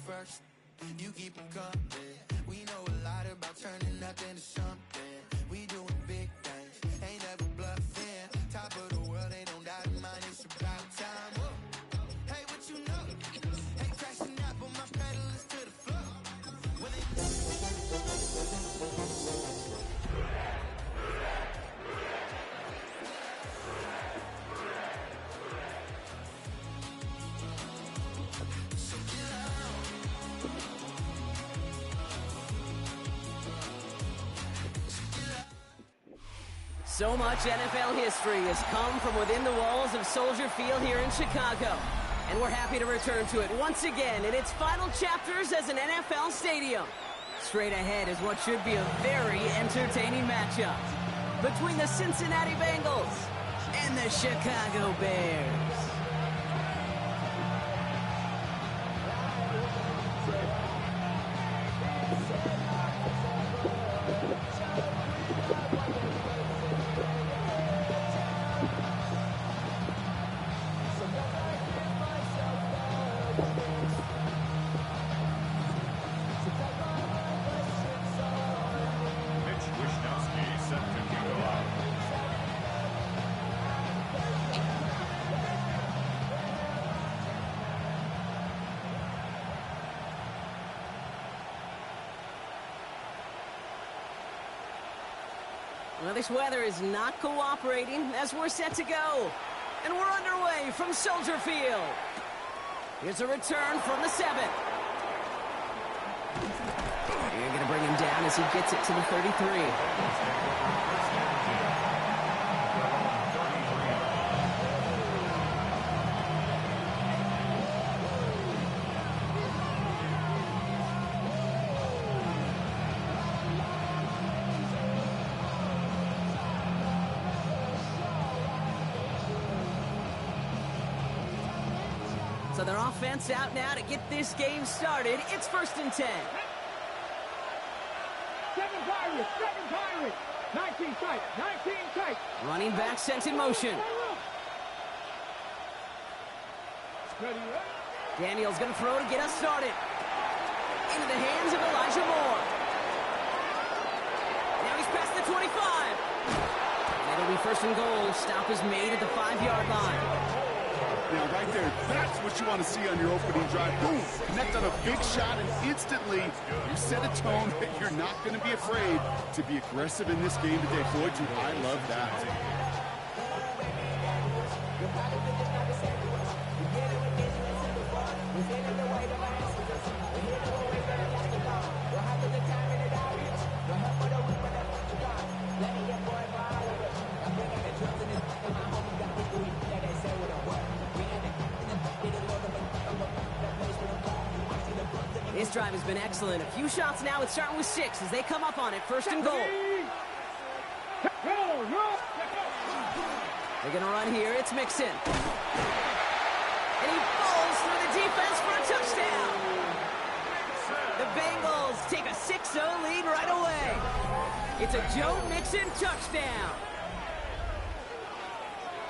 first. You keep them coming. We know a lot about turning nothing to something. We doing big things, ain't never bluffing. Top of the world, they don't doubt it, man, it's about time. Whoa. Hey, what you know? Hey, crashing out, but my pedal is to the floor. When So much NFL history has come from within the walls of Soldier Field here in Chicago. And we're happy to return to it once again in its final chapters as an NFL stadium. Straight ahead is what should be a very entertaining matchup between the Cincinnati Bengals and the Chicago Bears. Well, this weather is not cooperating as we're set to go. And we're underway from Soldier Field. Here's a return from the 7. You're going to bring him down as he gets it to the 33. So their offense out now to get this game started. It's 1st and 10. Second Pirates, 19 tight, Running back sent in motion. Daniel's going to throw to get us started. Into the hands of Elijah Moore. Now he's past the 25. And it'll be 1st and goal. Stop is made at the 5-yard line. Now, right there, that's what you want to see on your opening drive. Boom! Connect on a big shot, and instantly you set a tone that you're not going to be afraid to be aggressive in this game today. Floyd, I love that. This drive has been excellent. A few shots now. It's starting with 6 as they come up on it. 1st and goal. They're going to run here. It's Mixon. And he falls through the defense for a touchdown. The Bengals take a 6-0 lead right away. It's a Joe Mixon touchdown.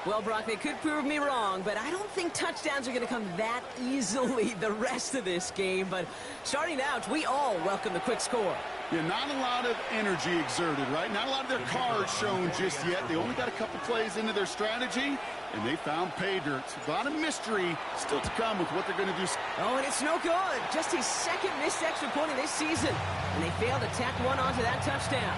Well, Brock, they could prove me wrong, but I don't think touchdowns are going to come that easily the rest of this game. But starting out, we all welcome the quick score. Yeah, not a lot of energy exerted, right? Not a lot of their cards shown just yet. They only got a couple plays into their strategy, and they found pay dirt. A lot of mystery still to come with what they're going to do. Oh, and it's no good. Just his 2nd missed extra point of this season, and they failed to tack one onto that touchdown.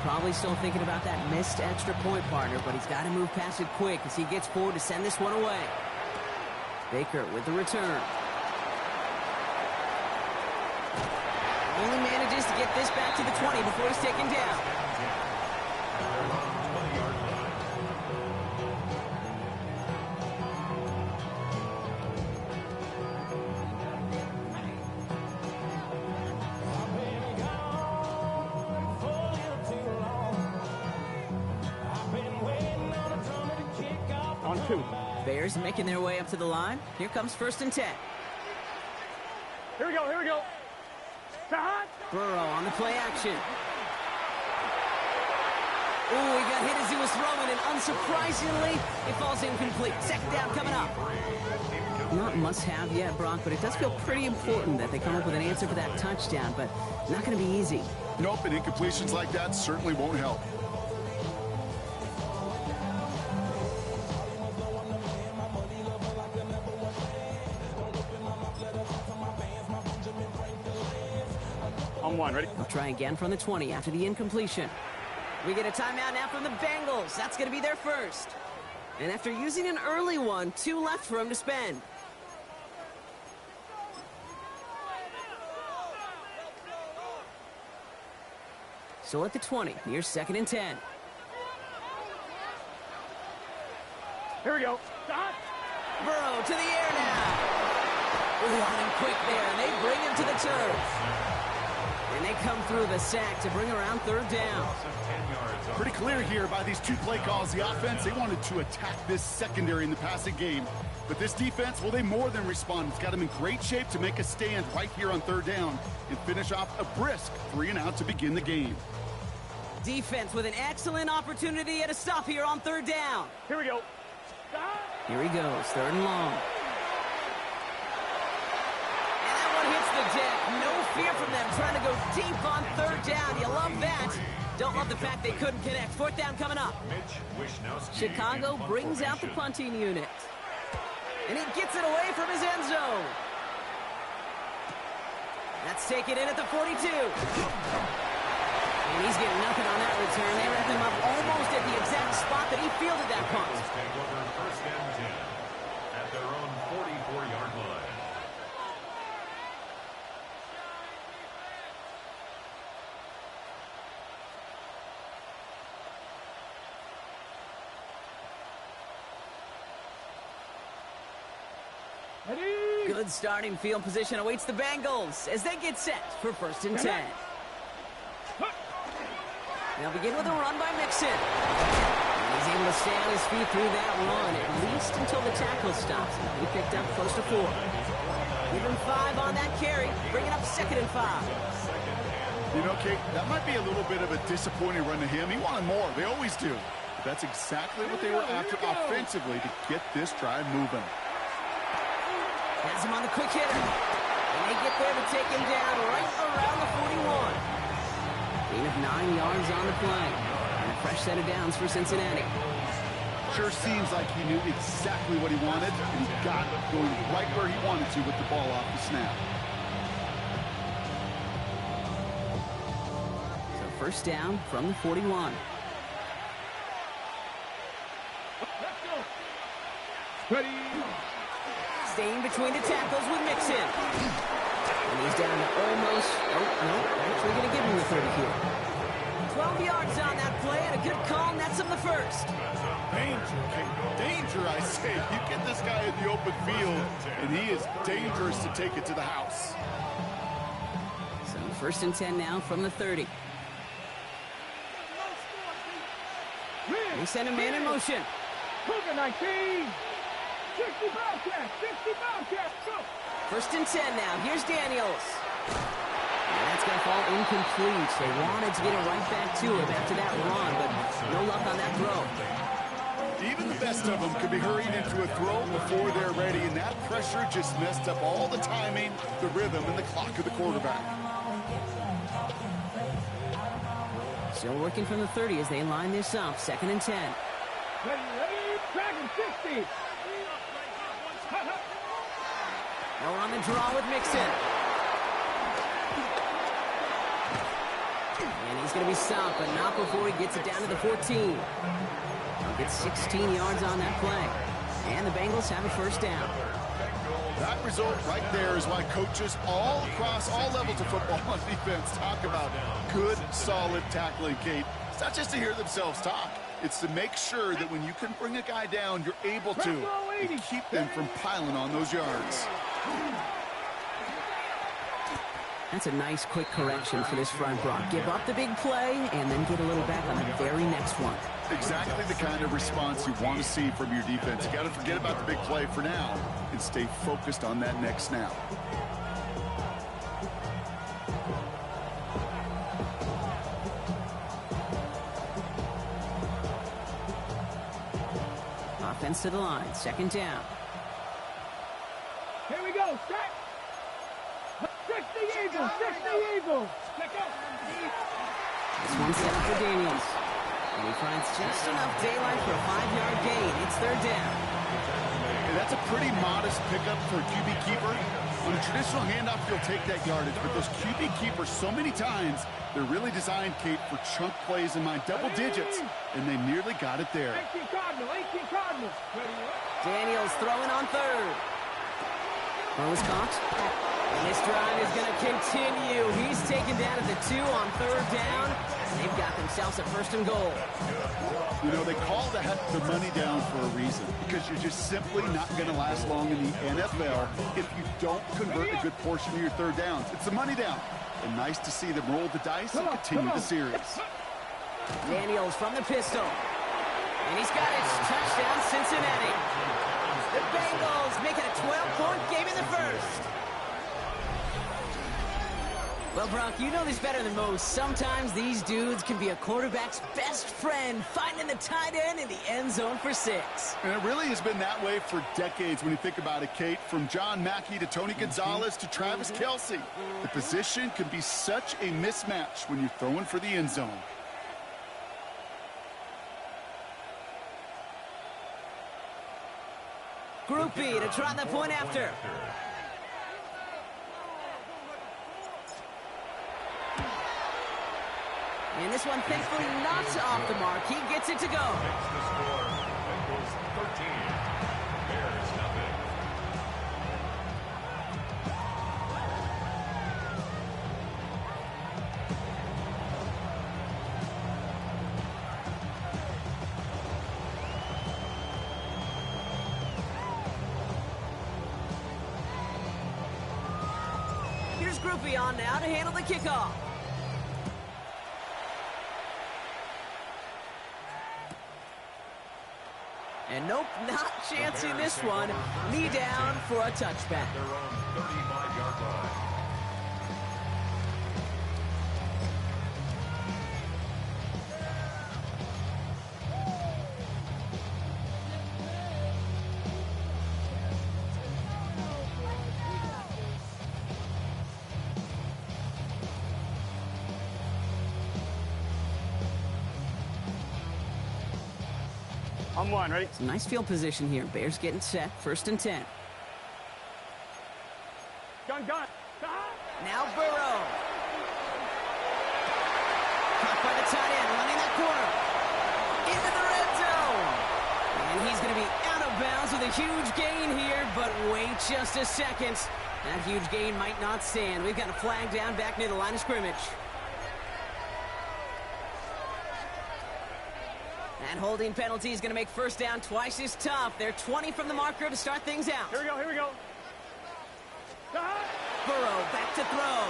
Probably still thinking about that missed extra point, partner, but he's got to move past it quick as he gets forward to send this one away. Baker with the return. Only manages to get this back to the 20 before he's taken down. On 2. Bears making their way up to the line. Here comes 1st and 10. Here we go, here we go. Burrow on the play action. Ooh, he got hit as he was throwing, and unsurprisingly, it falls incomplete. 2nd down coming up. Not must-have yet, Brock, but it does feel pretty important that they come up with an answer for that touchdown, but not going to be easy. Nope, and incompletions like that certainly won't help. On one, ready? They'll try again from the 20 after the incompletion. We get a timeout now from the Bengals. That's going to be their first. And after using an early one, 2 left for him to spend. So at the 20, here's 2nd and 10. Here we go. Burrow to the air now. Ooh, on him quick there, and they bring him to the turf. And they come through the sack to bring around 3rd down. Pretty clear here by these 2 play calls. The offense, they wanted to attack this secondary in the passing game. But this defense, well, they more than respond. It's got them in great shape to make a stand right here on 3rd down and finish off a brisk 3 and out to begin the game. Defense with an excellent opportunity at a stop here on 3rd down. Here we go. Here he goes, 3rd and long. And that one hits the deck. No fear from them trying to go deep on 3rd down. You love that. Don't love the fact they couldn't connect. 4th down coming up. Chicago brings out the punting unit. And he gets it away from his end zone. That's taken in at the 42. And he's getting nothing on that return. They wrap him up almost at the exact spot that he fielded that punt. First and 10 at their own 44-yard line. Good starting field position awaits the Bengals as they get set for 1st and 10. They'll begin with a run by Mixon. And he's able to stay on his feet through that run, at least until the tackle stops. He picked up close to 4. Give him 5 on that carry, bringing up 2nd and 5. You know, Kate, that might be a little bit of a disappointing run to him. He wanted more. They always do. But that's exactly what they were after offensively to get this drive moving. Has him on the quick hitter. And they get there to take him down right around the 41. Gain of 9 yards on the play. And a fresh set of downs for Cincinnati. Sure seems like he knew exactly what he wanted, and he got it going right where he wanted to with the ball off the snap. So 1st down from the 41. Ready. Staying between the tackles with Mixon. And he's down to almost, actually going to give him the 30 here. 12 yards on that play, and a good call nets him the first. Danger, Kate. Danger, I say. You get this guy in the open field, and he is dangerous to take it to the house. So 1st and 10 now from the 30. They send a man in motion. Cougar 19. 60 Bobcats, 60 Bobcats, go! 1st and 10 now. Here's Daniels. And that's going to fall incomplete. They wanted to get it right back to him after that run, but no luck on that throw. Even the best of them could be hurried into a throw before they're ready, and that pressure just messed up all the timing, the rhythm, and the clock of the quarterback. Still working from the 30 as they line this up. 2nd and 10. Ready, Dragon 60. Now we're on the draw with Mixon. And he's going to be stopped, but not before he gets it down to the 14. He'll get 16 yards on that play. And the Bengals have a 1st down. That result right there is why coaches all across all levels of football on defense talk about good, solid tackling, Kate. It's not just to hear themselves talk. It's to make sure that when you can bring a guy down, you're able to and keep them from piling on those yards. That's a nice quick correction for this front, Brock. Give up the big play and then get a little back on the very next one. Exactly the kind of response you want to see from your defense. You got to forget about the big play for now and stay focused on that next snap. Offense to the line, second down. Here we go. Set. 60 Eagles. 60 Eagles. Check out. This one's set up for Daniels. And he finds just enough daylight for a 5-yard gain. It's third down. And that's a pretty modest pickup for a QB keeper. On a traditional handoff, you'll take that yardage, but those QB keepers, so many times, they're really designed, Kate, for chunk plays in my double digits, and they nearly got it there. 18 Cardinal. 18 Cardinal. Daniels throwing on third. Throw is caught. And this drive is going to continue. He's taken down at the 2 on third down. And they've got themselves a first and goal. You know, they call the money down for a reason, because you're just simply not going to last long in the NFL if you don't convert a good portion of your third downs. It's the money down. And nice to see them roll the dice and continue the series. Daniels from the pistol. And he's got it. Touchdown, Cincinnati. The Bengals make it a 12-point game in the first. Well, Brock, you know this better than most. Sometimes these dudes can be a quarterback's best friend, finding the tight end in the end zone for 6. And it really has been that way for decades when you think about it, Kate. From John Mackey to Tony Gonzalez to Travis Kelce. The position can be such a mismatch when you're throwing for the end zone. Group B to try the point after. And this one, thankfully, not off the mark. He gets it to go. Makes the score. Bengals 13. Bears nothing. Here's Group B on now to handle the kickoff. And nope, not chancing this one. Knee down for a touchback. Their own 35-yard line. On one, ready? Some nice field position here. Bears getting set. First and 10. Gun. Now Burrow. Caught by the tight end, running that corner. Into the red zone. And he's going to be out of bounds with a huge gain here, but wait just a second. That huge gain might not stand. We've got a flag down back near the line of scrimmage. That holding penalty is going to make first down twice as tough. They're 20 from the marker to start things out. Here we go. Burrow back to throw.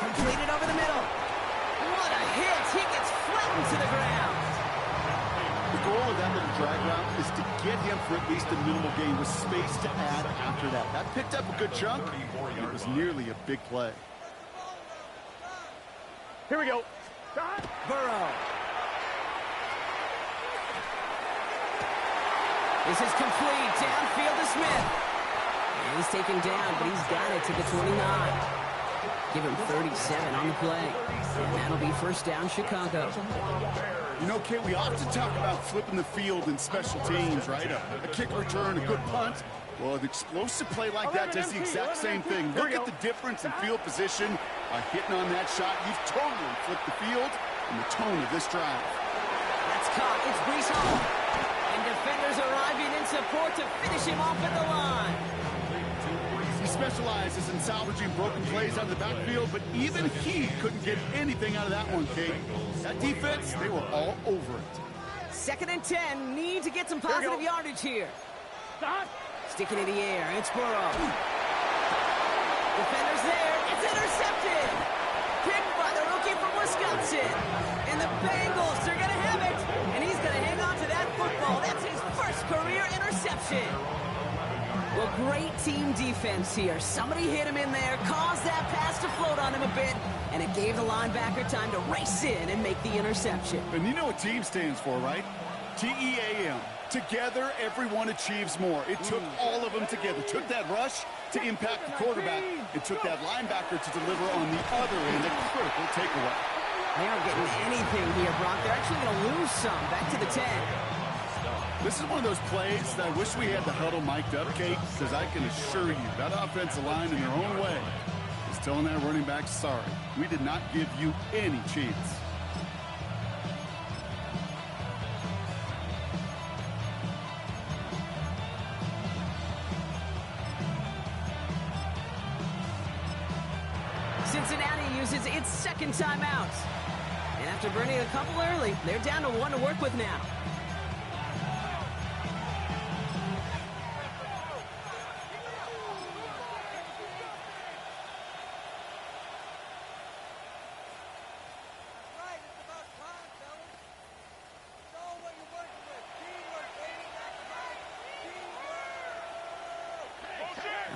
Completed over the middle. What a hit. He gets flattened to the ground. The goal of that little drag route is to get him for at least a minimal gain with space to add after that. That picked up a good chunk. It was nearly a big play. Here we go. Burrow. This is complete. Downfield to Smith. And he's taken down, but he's got it to the 29. Give him 37 on the play. And that'll be first down, Chicago. You know, Kate, we often talk about flipping the field in special teams, right? A kick return, a good punt. Well, an explosive play like that does the exact same thing. Look at the difference in field position. By hitting on that shot, you've totally flipped the field and the tone of this drive. That's caught. It's Breece Hall. And defenders arriving in support to finish him off at the line. He specializes in salvaging broken plays out of the backfield, but even he couldn't get anything out of that one, Kate. That defense, they were all over it. Second and 10. Need to get some positive yardage here. Sticking in the air. It's Burrow. Defenders there. It's intercepted. And the Bengals are going to have it. And he's going to hang on to that football. That's his first career interception. Well, great team defense here. Somebody hit him in there, caused that pass to float on him a bit, and it gave the linebacker time to race in and make the interception. And you know what team stands for, right? T-E-A-M. Together, everyone achieves more. It took all of them together. Took that rush to impact the quarterback. It took that linebacker to deliver on the other end, a critical takeaway. They aren't getting anything here, Brock. They're actually going to lose some. Back to the 10. This is one of those plays that I wish we had the huddle mic'd up, Kate, because I can assure you that offensive line in their own way is telling that running back, sorry, we did not give you any chance. Cincinnati uses its second timeout. And after burning a couple early, they're down to 1 to work with now.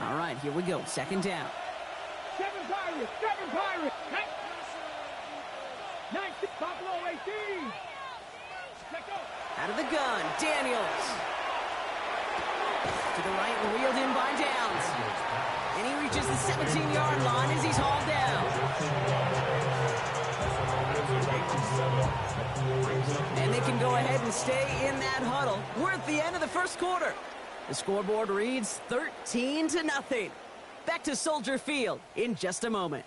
All right, here we go. Second down. 7 Pirates, 7 Pirates. 19, Buffalo 18. Let's go. Out of the gun, Daniels. To the right, wheeled in by Downs. And he reaches the 17-yard line as he's hauled down. And they can go ahead and stay in that huddle. We're at the end of the first quarter. The scoreboard reads 13-0. Back to Soldier Field in just a moment.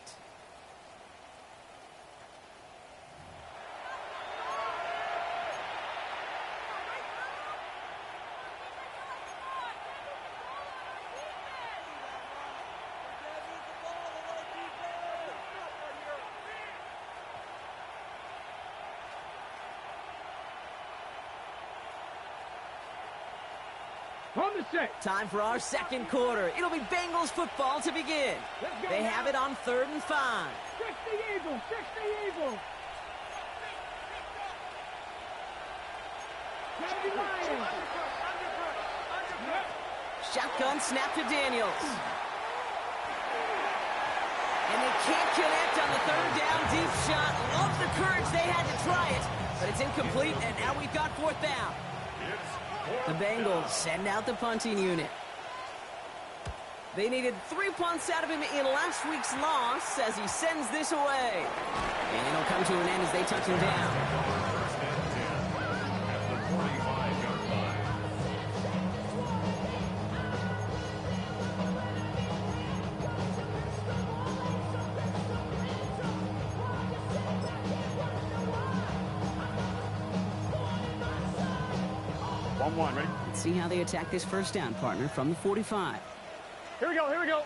On the set. Time for our second quarter. It'll be Bengals football to begin. They have it on 3rd and 5. 60 Eagles, 60 Eagles. 70 Lions. Shotgun snap to Daniels. And they can't connect on the 3rd down deep shot. Love the courage they had to try it, but it's incomplete, and now we've got 4th down. The Bengals send out the punting unit. They needed 3 punts out of him in last week's loss as he sends this away. And it'll come to an end as they touch him down. First and 10 at the 45-yard line. Ready? Let's see how they attack this first down, partner, from the 45. Here we go, here we go.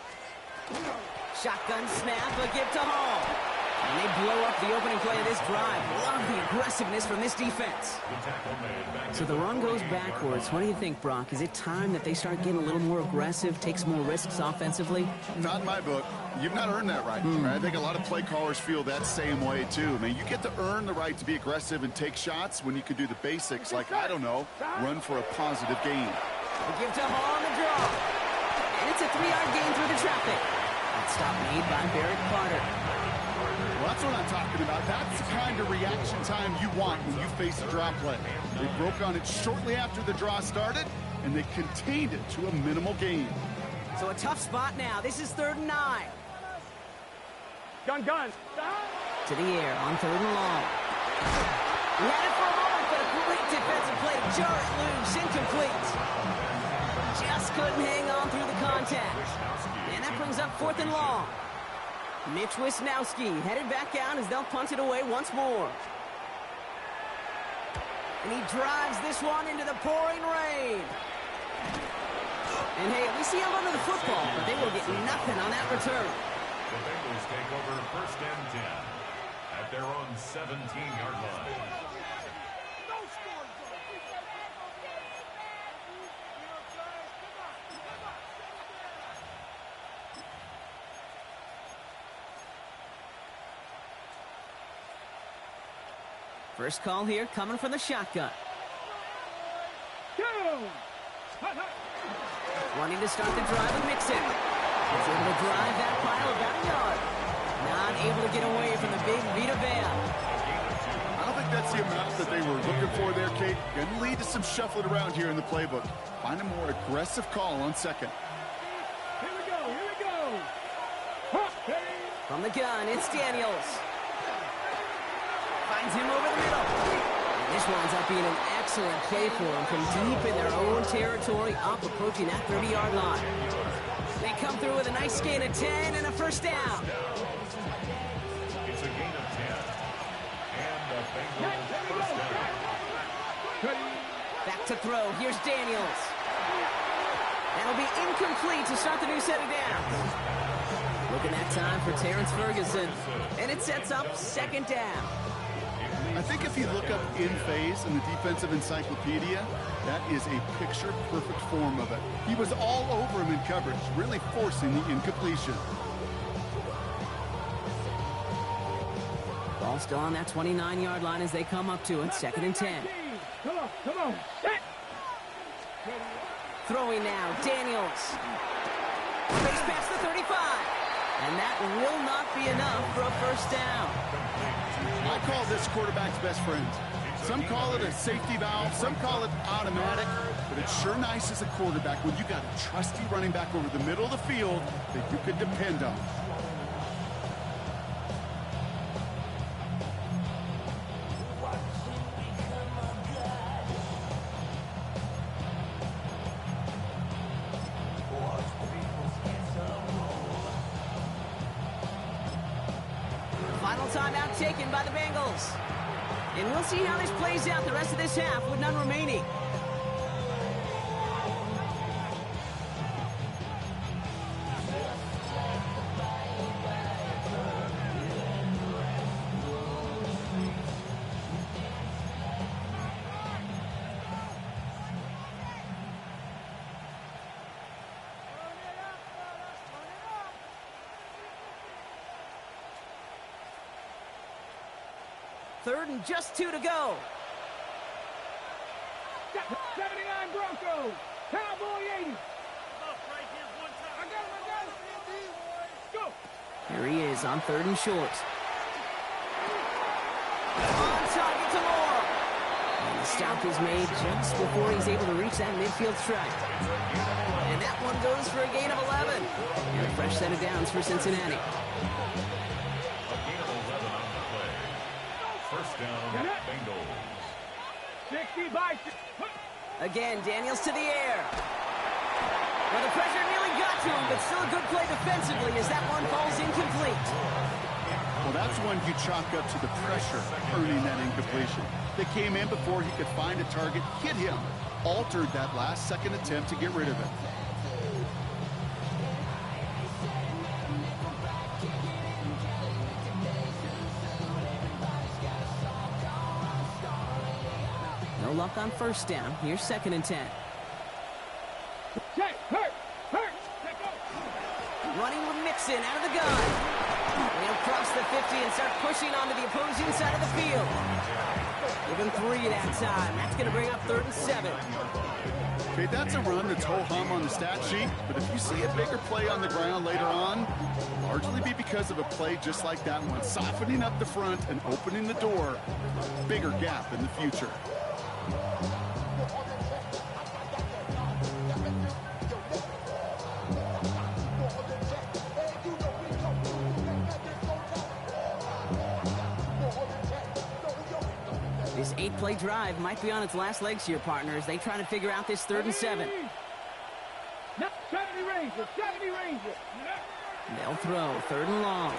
Shotgun snap, a give to Hall. And they blow up the opening play of this drive. Love the aggressiveness from this defense. The tackle made back So the run goes backwards. What do you think, Brock? Is it time that they start getting a little more aggressive, take some more risks offensively? Not in my book. You've not earned that right. I think a lot of play callers feel that same way, too. I mean, you get to earn the right to be aggressive and take shots when you can do the basics, like, I don't know, run for a positive gain. The give to Hall on the draw. And it's a 3-yard gain through the traffic. That stop made by Barrett Carter. Well, that's what I'm talking about. That's the kind of reaction time you want when you face a draw play. They broke on it shortly after the draw started, and they contained it to a minimal gain. So a tough spot now. This is 3rd and 9. Gun. To the air on 3rd and long. He had it for a moment, but a great defensive play to jar it loose. Incomplete. Just couldn't hang on through the contact. And that brings up 4th and long. Mitch Wisnowski headed back out as they'll punt it away once more. And he drives this one into the pouring rain. And hey, at least he held onto the football, but they will get nothing on that return. The Bengals take over 1st and 10 at their own 17-yard line. First call here coming from the shotgun. Wanting to start the drive and mix it. He's able to drive that pile about a yard. Not able to get away from the big Vita Vea. I don't think that's the amount that they were looking for there, Kate. Going to lead to some shuffling around here in the playbook. Find a more aggressive call on second. Here we go. From the gun, it's Daniels. Finds him over the middle. And this winds up being an excellent play for him from deep in their own territory, up approaching that 30-yard line. They come through with a nice gain of 10 and a first down. It's a gain of 10. And the Bengals first down. Back to throw. Here's Daniels. That'll be incomplete to start the new set of downs. Looking that time for Terrence Ferguson. And it sets up second down. I think if you look up in phase in the defensive encyclopedia, that is a picture-perfect form of it. He was all over him in coverage, really forcing the incompletion. Ball still on that 29-yard line as they come up to it, second and 10. Come on. Set. Throwing now, Daniels. Face past the 35. And that will not be enough for a first down. I call this quarterback's best friend. Some call it a safety valve, some call it automatic, but it's sure nice as a quarterback when you got a trusty running back over the middle of the field that you could depend on. Final timeout taken by the Bengals. And we'll see how this plays out the rest of this half with none remaining. Third and just 2 to go. 79 Broncos. Cowboy 80. Go. Here he is on third and short. On target to Moore. And the stop is made just before he's able to reach that midfield strike. And that one goes for a gain of 11. And a fresh set of downs for Cincinnati. First down, Bengals. 60 by 6. Again, Daniels to the air. Well, the pressure nearly got to him, but still a good play defensively as that one falls incomplete. Well, that's one you chalk up to the pressure earning that incompletion. They came in before he could find a target, hit him, altered that last second attempt to get rid of it. No luck on first down. Here's second and 10. Check. Hurt. Running with Mixon out of the gun. They'll cross the 50 and start pushing onto the opposing side of the field. Give him 3 that time. That's going to bring up third and 7. Okay, that's a run that's ho-hum on the stat sheet, but if you see a bigger play on the ground later on, it'll largely be because of a play just like that one, softening up the front and opening the door. Bigger gap in the future. This 8-play drive might be on its last legs here, partners. They try to figure out this third and 7. 70 Rangers. They'll throw third and long.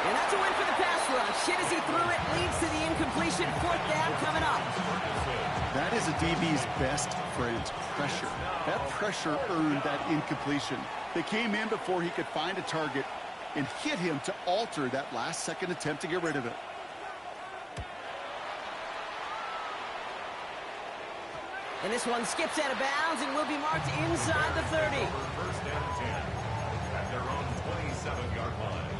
And that's a win for the pass rush. Hit as he threw it, leads to the incompletion. Fourth down coming up. That is a DB's best friend, pressure. That pressure earned that incompletion. They came in before he could find a target and hit him to alter that last second attempt to get rid of it. And this one skips out of bounds and will be marked inside the 30. First and 10 at their own 27-yard line.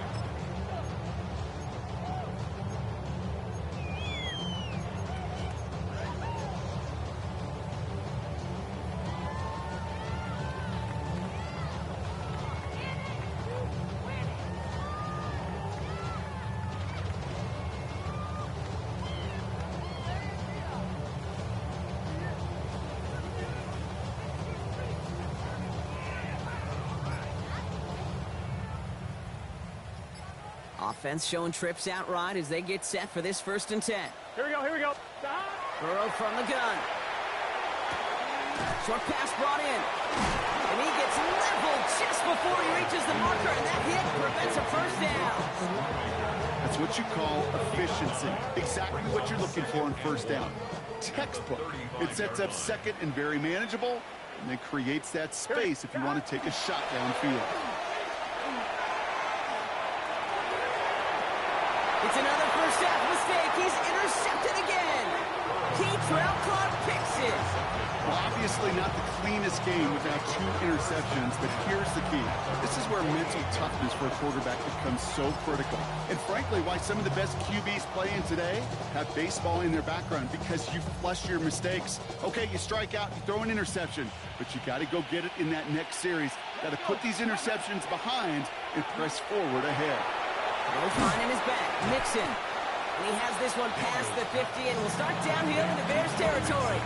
Offense showing trips outright as they get set for this 1st and 10. Here we go, here we go. Burrow from the gun. Short pass brought in. And he gets leveled just before he reaches the marker, and that hit prevents a 1st down. That's what you call efficiency. Exactly what you're looking for in 1st down. Textbook. It sets up 2nd and very manageable, and then creates that space if you want to take a shot downfield. It's another 1st half mistake. He's intercepted again. Kei'Trell Clark picks it. Well, obviously not the cleanest game without 2 interceptions, but here's the key. This is where mental toughness for a quarterback becomes so critical. And frankly, why some of the best QBs playing today have baseball in their background, because you flush your mistakes. Okay, you strike out, you throw an interception, but you got to go get it in that next series. Got to put these interceptions behind and press forward ahead. Both line in his back. Mixon. And he has this one past the 50 and will start downhill in the Bears territory.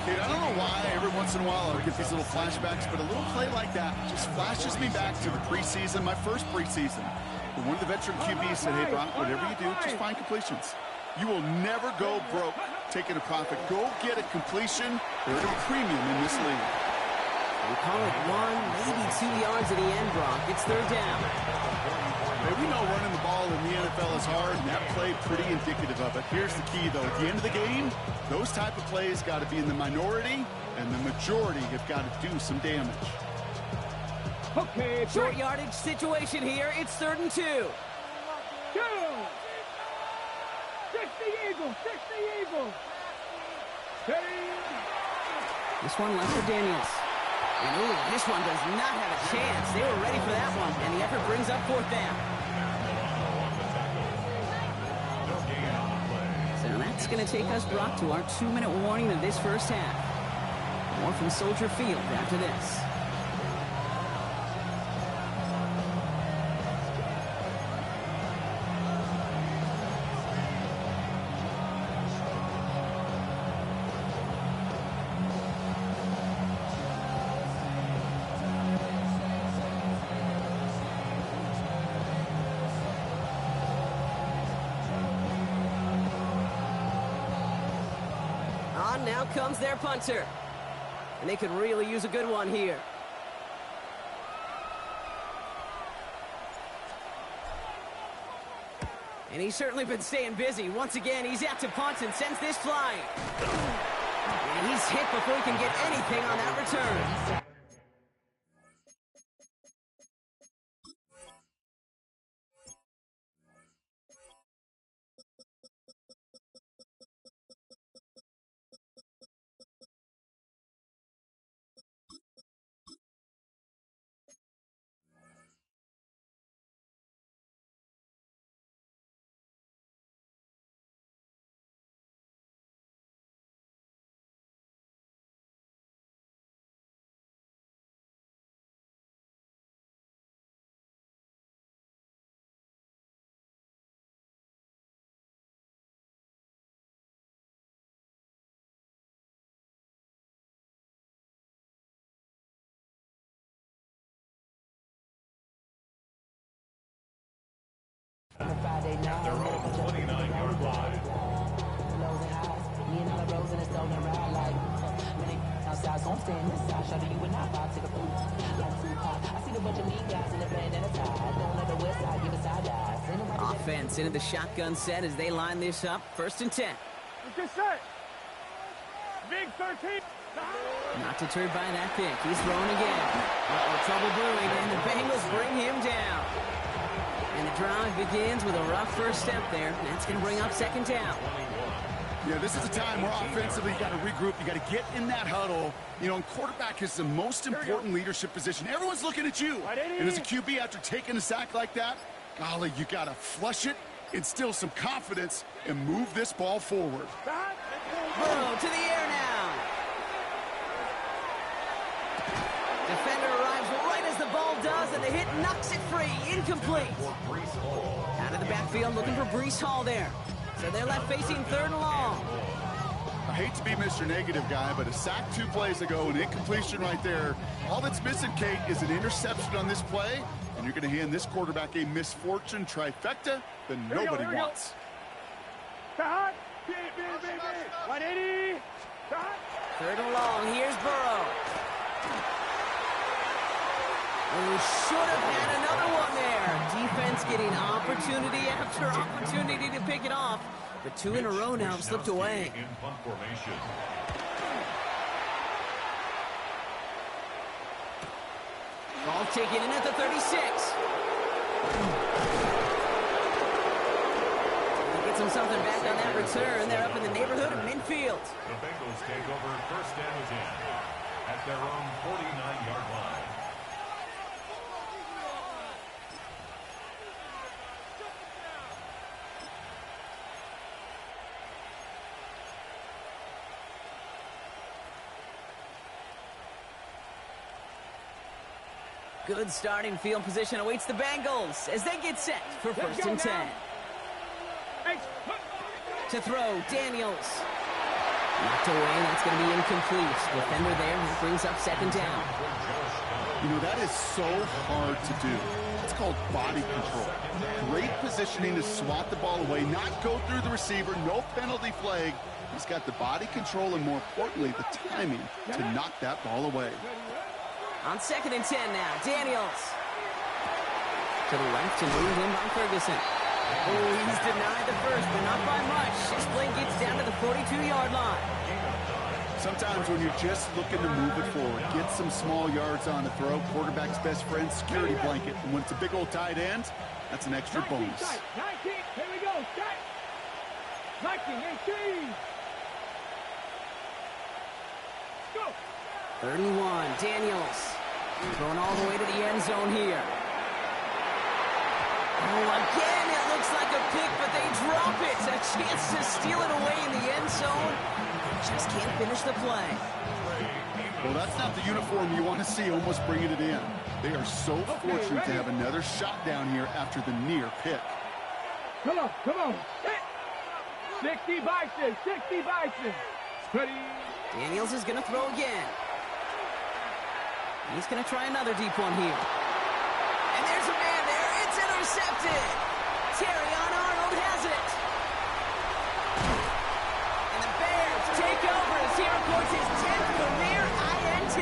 Dude, I don't know why every once in a while I'll get these little flashbacks, but a little play like that just flashes me back to the preseason, my first preseason. But one of the veteran QBs said, hey, Brock, whatever you do, just find completions. You will never go broke taking a profit. Go get a completion. They're at a premium in this league. We call it 1, maybe 2 yards at the end, Brock. It's 3rd down. Hey, we know running the ball in the NFL is hard, and that play pretty indicative of it. Here's the key, though. At the end of the game, those type of plays got to be in the minority, and the majority have got to do some damage. Okay, Short yardage situation here. It's 3rd and 2. 2. 60 Eagles, 60 Eagles. This one left for Daniels. And ooh, this one does not have a chance. They were ready for that one, and the effort brings up 4th down. So that's going to take us, Brock, to our 2-minute warning of this 1st half. More from Soldier Field after this. Now comes their punter. And they could really use a good one here. And he's certainly been staying busy. Once again, he's out to punt and sends this flying. And he's hit before he can get anything on that return. Friday night, their own 29-yard line. lows and highs. Me and all the rose in a stolen ride like when they outside, so I'm staying inside. Shout you and I vibe to the food. Like food pop. I see the bunch of mean guys in the band and a tie. Don't let the west side give us side eyes. Offense into the shotgun set as they line this up. 1st and 10. Get set. Big 13. Not deterred by that pick. He's throwing again. Trouble brewing, and the Bengals bring him down. And the drive begins with a rough 1st step there. That's going to bring up 2nd down. Yeah, this is a time where offensively you got to regroup. You got to get in that huddle. You know, and quarterback is the most important leadership position. Everyone's looking at you. And as a QB, after taking a sack like that, golly, you got to flush it, instill some confidence, and move this ball forward. Burrow to the air now. Defender arrives right as the ball does, and the hit knocks it free. Incomplete. Out of the backfield, looking for Breece Hall there. So they're left facing 3rd and long. I hate to be Mr. Negative guy, but a sack 2 plays ago, an incompletion right there. All that's missing, Kate, is an interception on this play, And you're going to hand this quarterback a misfortune trifecta that nobody wants. Start. 180. Start. Third and long. Here's Burrow. And we should have had another one there. Defense getting opportunity after opportunity to pick it off. But two in a row now have slipped away. In punt formation. Ball taken in at the 36. Get them something back on that return. They're up in the neighborhood of midfield. The Bengals take over first and 10 at their own 49-yard line. Good starting field position awaits the Bengals as they get set for first and 10. To throw, Daniels. Knocked away, that's going to be incomplete. Defender there, that brings up second down. You know, that is so hard to do. It's called body control. Great positioning to swat the ball away, not go through the receiver, no penalty flag. He's got the body control and, more importantly, the timing to knock that ball away. On second and 10 now, Daniels. To the left and moved in by Ferguson. Oh, he's denied the first, but not by much. This play gets down to the 42-yard line. Sometimes when you're just looking to move it forward, get some small yards on the throw, quarterback's best friend, security blanket. And when it's a big old tight end, that's an extra bonus. 19, here we go, set. 19, 18. Go. 31, Daniels. Thrown all the way to the end zone here. Oh, again, it looks like a pick, but they drop it. A chance to steal it away in the end zone. Just can't finish the play. Well, that's not the uniform you want to see almost bringing it in. They are so fortunate to have another shot down here after the near pick. Come on, come on. 60 Bison, 60 Bison. Ready. Daniels is going to throw again. He's going to try another deep one here. And there's a man there. It's intercepted. Terrion Arnold has it. And the Bears take over as he records his 10th career INT.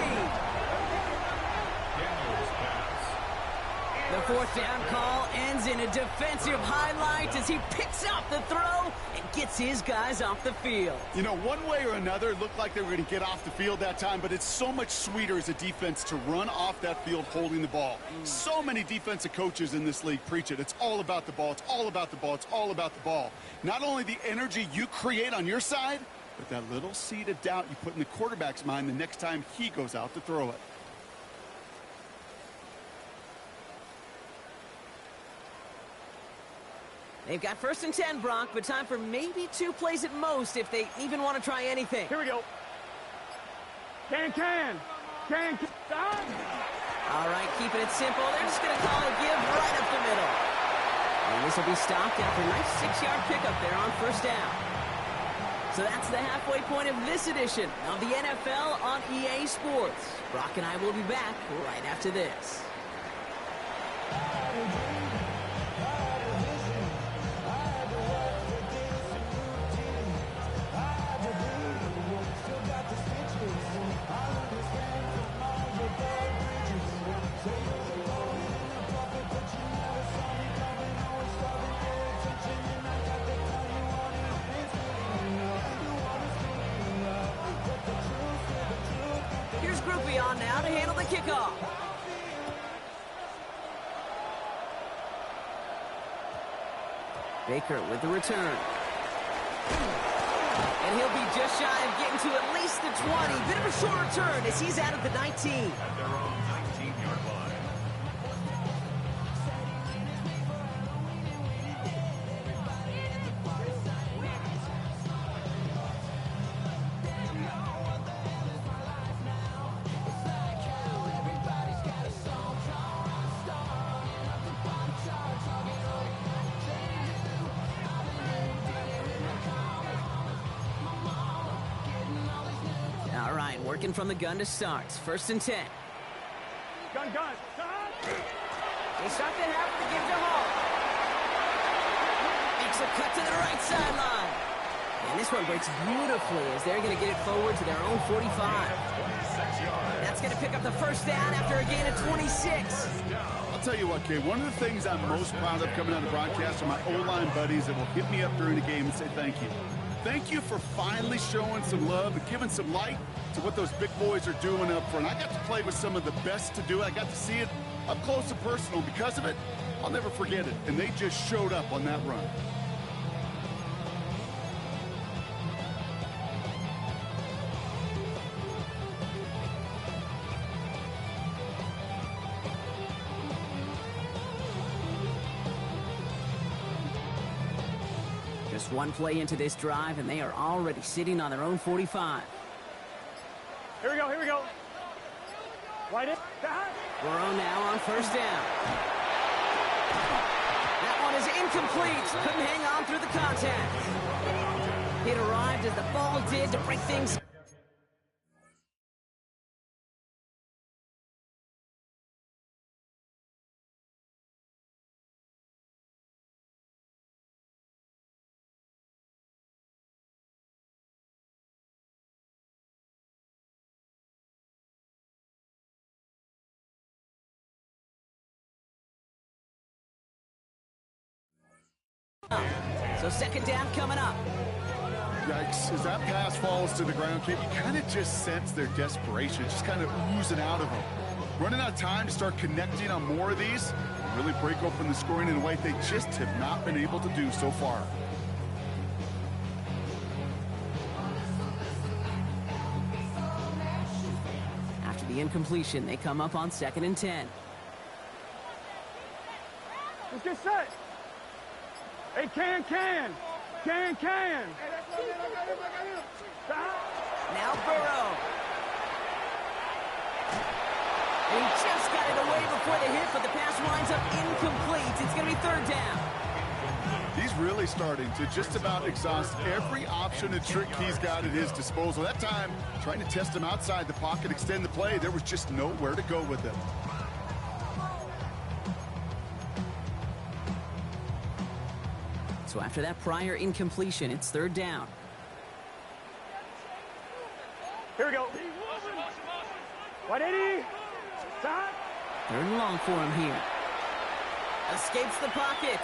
The fourth down call ends in a defensive highlight as he picks up the throw and gets his guys off the field. You know, one way or another, it looked like they were going to get off the field that time, but it's so much sweeter as a defense to run off that field holding the ball. So many defensive coaches in this league preach it. It's all about the ball. It's all about the ball. It's all about the ball. Not only the energy you create on your side, but that little seed of doubt you put in the quarterback's mind the next time he goes out to throw it. They've got first and 10, Brock, but time for maybe 2 plays at most if they even want to try anything. Here we go. Can. Stop. All right, keeping it simple. They're just going to call a give right up the middle. And this will be stopped after a nice 6-yard pickup there on first down. So that's the halfway point of this edition of the NFL on EA Sports. Brock and I will be back right after this. Here's Groupie on now to handle the kickoff. Baker with the return. And he'll be just shy of getting to at least the 20. Bit of a short return as he's out of the 19. At their own 19-yard line. All right, working from the gun to start. First and 10. Gun. Stop. They start the half with the give to Hall. Makes a cut to the right sideline. And this one breaks beautifully as they're going to get it forward to their own 45. That's going to pick up the first down after a gain of 26. I'll tell you what, Kay, one of the things I'm most proud of coming out of broadcast are my O-line buddies that will hit me up during the game and say thank you. Thank you for finally showing some love and giving some light to what those big boys are doing up front. I got to play with some of the best to do it. I got to see it up close and personal. Because of it, I'll never forget it. And they just showed up on that run. Just one play into this drive, and they are already sitting on their own 45. Here we go. Right in. Burrow now on first down. That one is incomplete. Couldn't hang on through the contact. It arrived as the ball did to break things. So second down coming up. Yikes. As that pass falls to the ground, Kate, you kind of just sense their desperation, just kind of oozing out of them. Running out of time to start connecting on more of these, and really break open the scoring in a way they just have not been able to do so far. After the incompletion, they come up on 2nd and 10. Let's get set. Hey, can. Now Burrow. And he just got it away before the hit, but the pass winds up incomplete. It's going to be third down. He's really starting to just about exhaust every option and trick he's got at his disposal. That time, trying to test him outside the pocket, extend the play, there was just nowhere to go with it. So after that prior incompletion, it's third down. Here we go. 180. Stop. Third and long for him here. Escapes the pocket.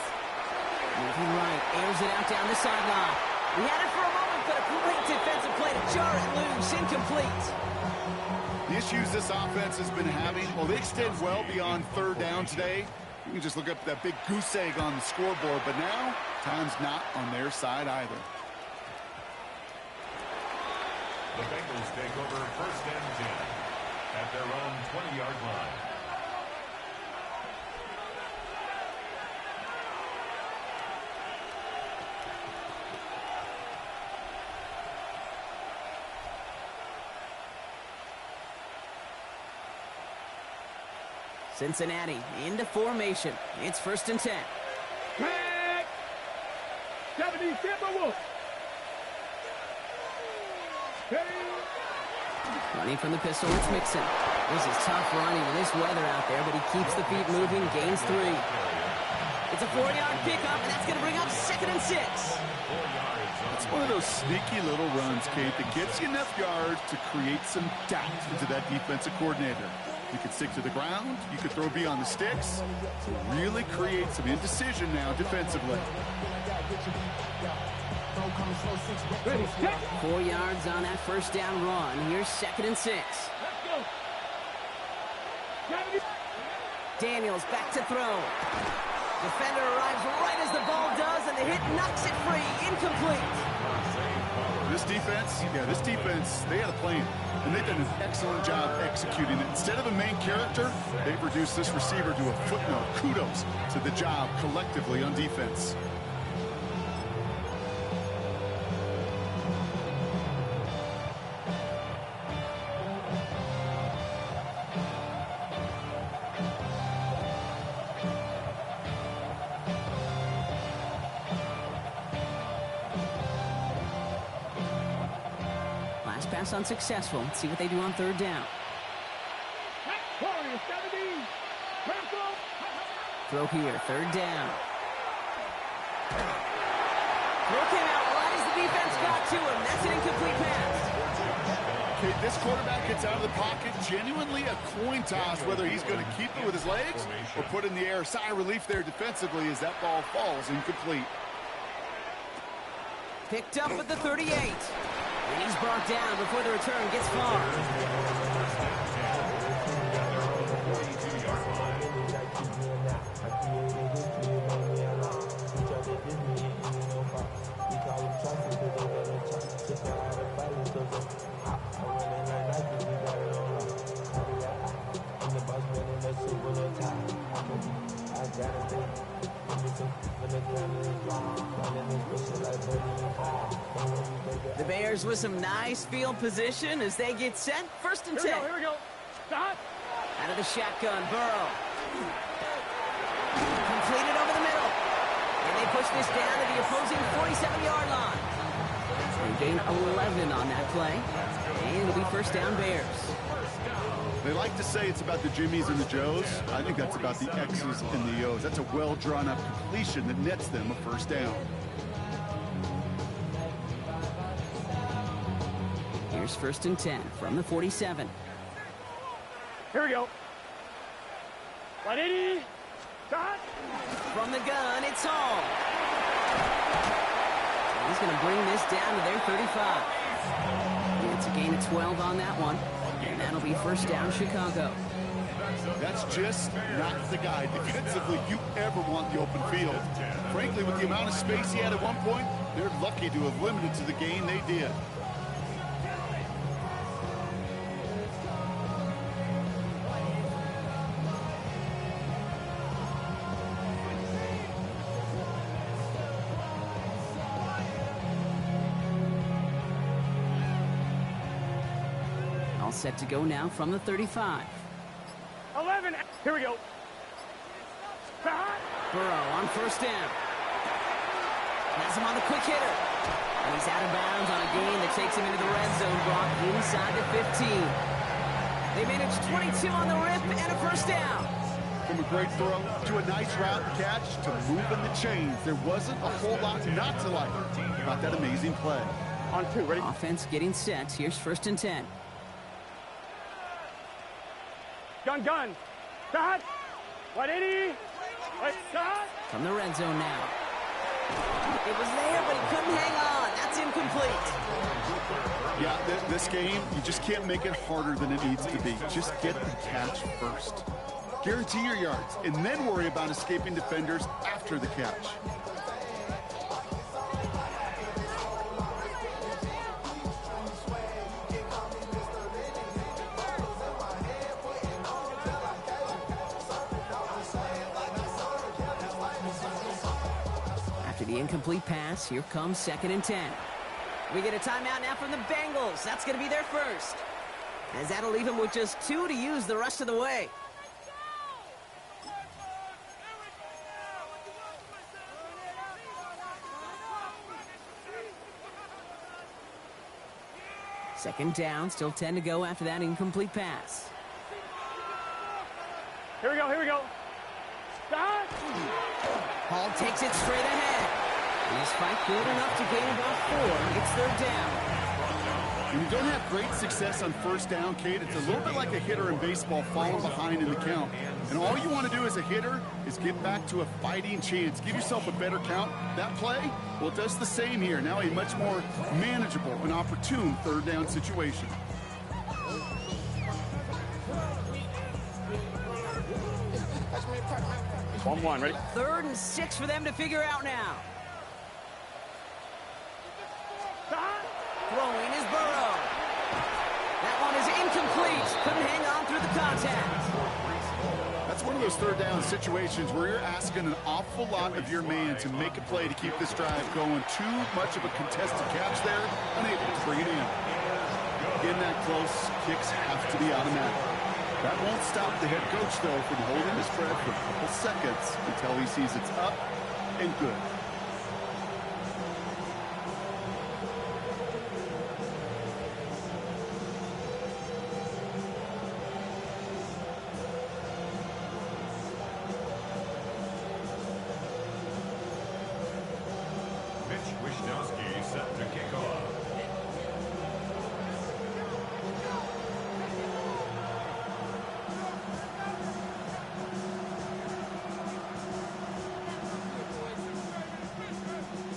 Moving right, airs it out down the sideline. We had it for a moment, but a great defensive play to jar it loose. Incomplete. The issues this offense has been having, well, they extend well beyond third down today. You can just look up that big goose egg on the scoreboard, but now, time's not on their side either. The Bengals take over first and 10 at their own 20-yard line. Cincinnati into formation. It's 1st and 10. Back. 70 Timberwolves. Running from the pistol, it's Mixon. This is tough running in this weather out there, but he keeps the feet moving, gains 3. It's a 4-yard pickup, and that's going to bring up 2nd and 6. It's one of those sneaky little runs, Kate, that gets you enough yards to create some doubt into that defensive coordinator. You can stick to the ground, you could throw beyond the sticks, to really create some indecision now defensively. 4 yards on that first down run. Here's 2nd and 6. Daniels back to throw. Defender arrives right as the ball does, and the hit knocks it free. Incomplete. This defense, they had a plan, and they've done an excellent job executing it. Instead of a main character, they've reduced this receiver to a footnote. Kudos to the job collectively on defense. Pass unsuccessful. Let's see what they do on third down. throw here, third down. Throw came out right as the defense got to him. That's an incomplete pass. Okay, this quarterback gets out of the pocket, genuinely a coin toss, whether he's going to keep it with his legs or put it in the air. Sigh of relief there defensively as that ball falls incomplete. Picked up at the 38. And he's brought down before the return gets far. The Bears with some nice field position as they get set. First and 10. Here we go. Stop. Out of the shotgun, Burrow. Completed over the middle. And they push this down to the opposing 47-yard line. And gain 11 on that play. And it'll be first down Bears. They like to say it's about the Jimmies and the Joes. I think that's about the X's and the O's. That's a well-drawn-up completion that nets them a first down. Here's first and 10 from the 47. Here we go. 180. Stop. From the gun, it's Hall. And he's going to bring this down to their 35. And it's a gain of 12 on that one. And that'll be first down Chicago. That's just not the guy defensively you ever want the open field. Frankly, with the amount of space he had at one point, they're lucky to have limited to the gain they did. Set to go now from the 35. 11. Here we go. Stop. Burrow on first down. Has him on the quick hitter. And he's out of bounds on a gain that takes him into the red zone, Brock, inside the 15. They managed 22 on the rip and a first down. From a great throw to a nice route catch to moving the chains. There wasn't a whole lot not to like about that amazing play. On two, ready? Offense getting set. Here's first and 10. Gun. Stop. 180. Wait, stop. From the red zone now. It was there, but he couldn't hang on. That's incomplete. Yeah, this game, you just can't make it harder than it needs to be. Just get the catch first. Guarantee your yards, and then worry about escaping defenders after the catch. After the incomplete pass, here comes second and 10. We get a timeout now from the Bengals. That's going to be their first. As that'll leave them with just 2 to use the rest of the way. Second down, still 10 to go after that incomplete pass. Here we go. Stop. Hall takes it straight ahead. He's fight good enough to gain about 4. It's third down. When you don't have great success on first down, Kate, it's a little bit like a hitter in baseball falling behind in the count. And all you want to do as a hitter is get back to a fighting chance. Give yourself a better count. That play, well, it does the same here. Now a much more manageable and opportune third down situation. 1-1, ready? 3rd and 6 for them to figure out now. Stop. Throwing is Burrow. That one is incomplete. Couldn't hang on through the contact. That's one of those third down situations where you're asking an awful lot of your man to make a play to keep this drive going. Too much of a contested catch there, unable to bring it in. Getting that close, kicks have to be automatic. That won't stop the head coach, though, from holding his breath for a couple seconds until he sees it's up and good.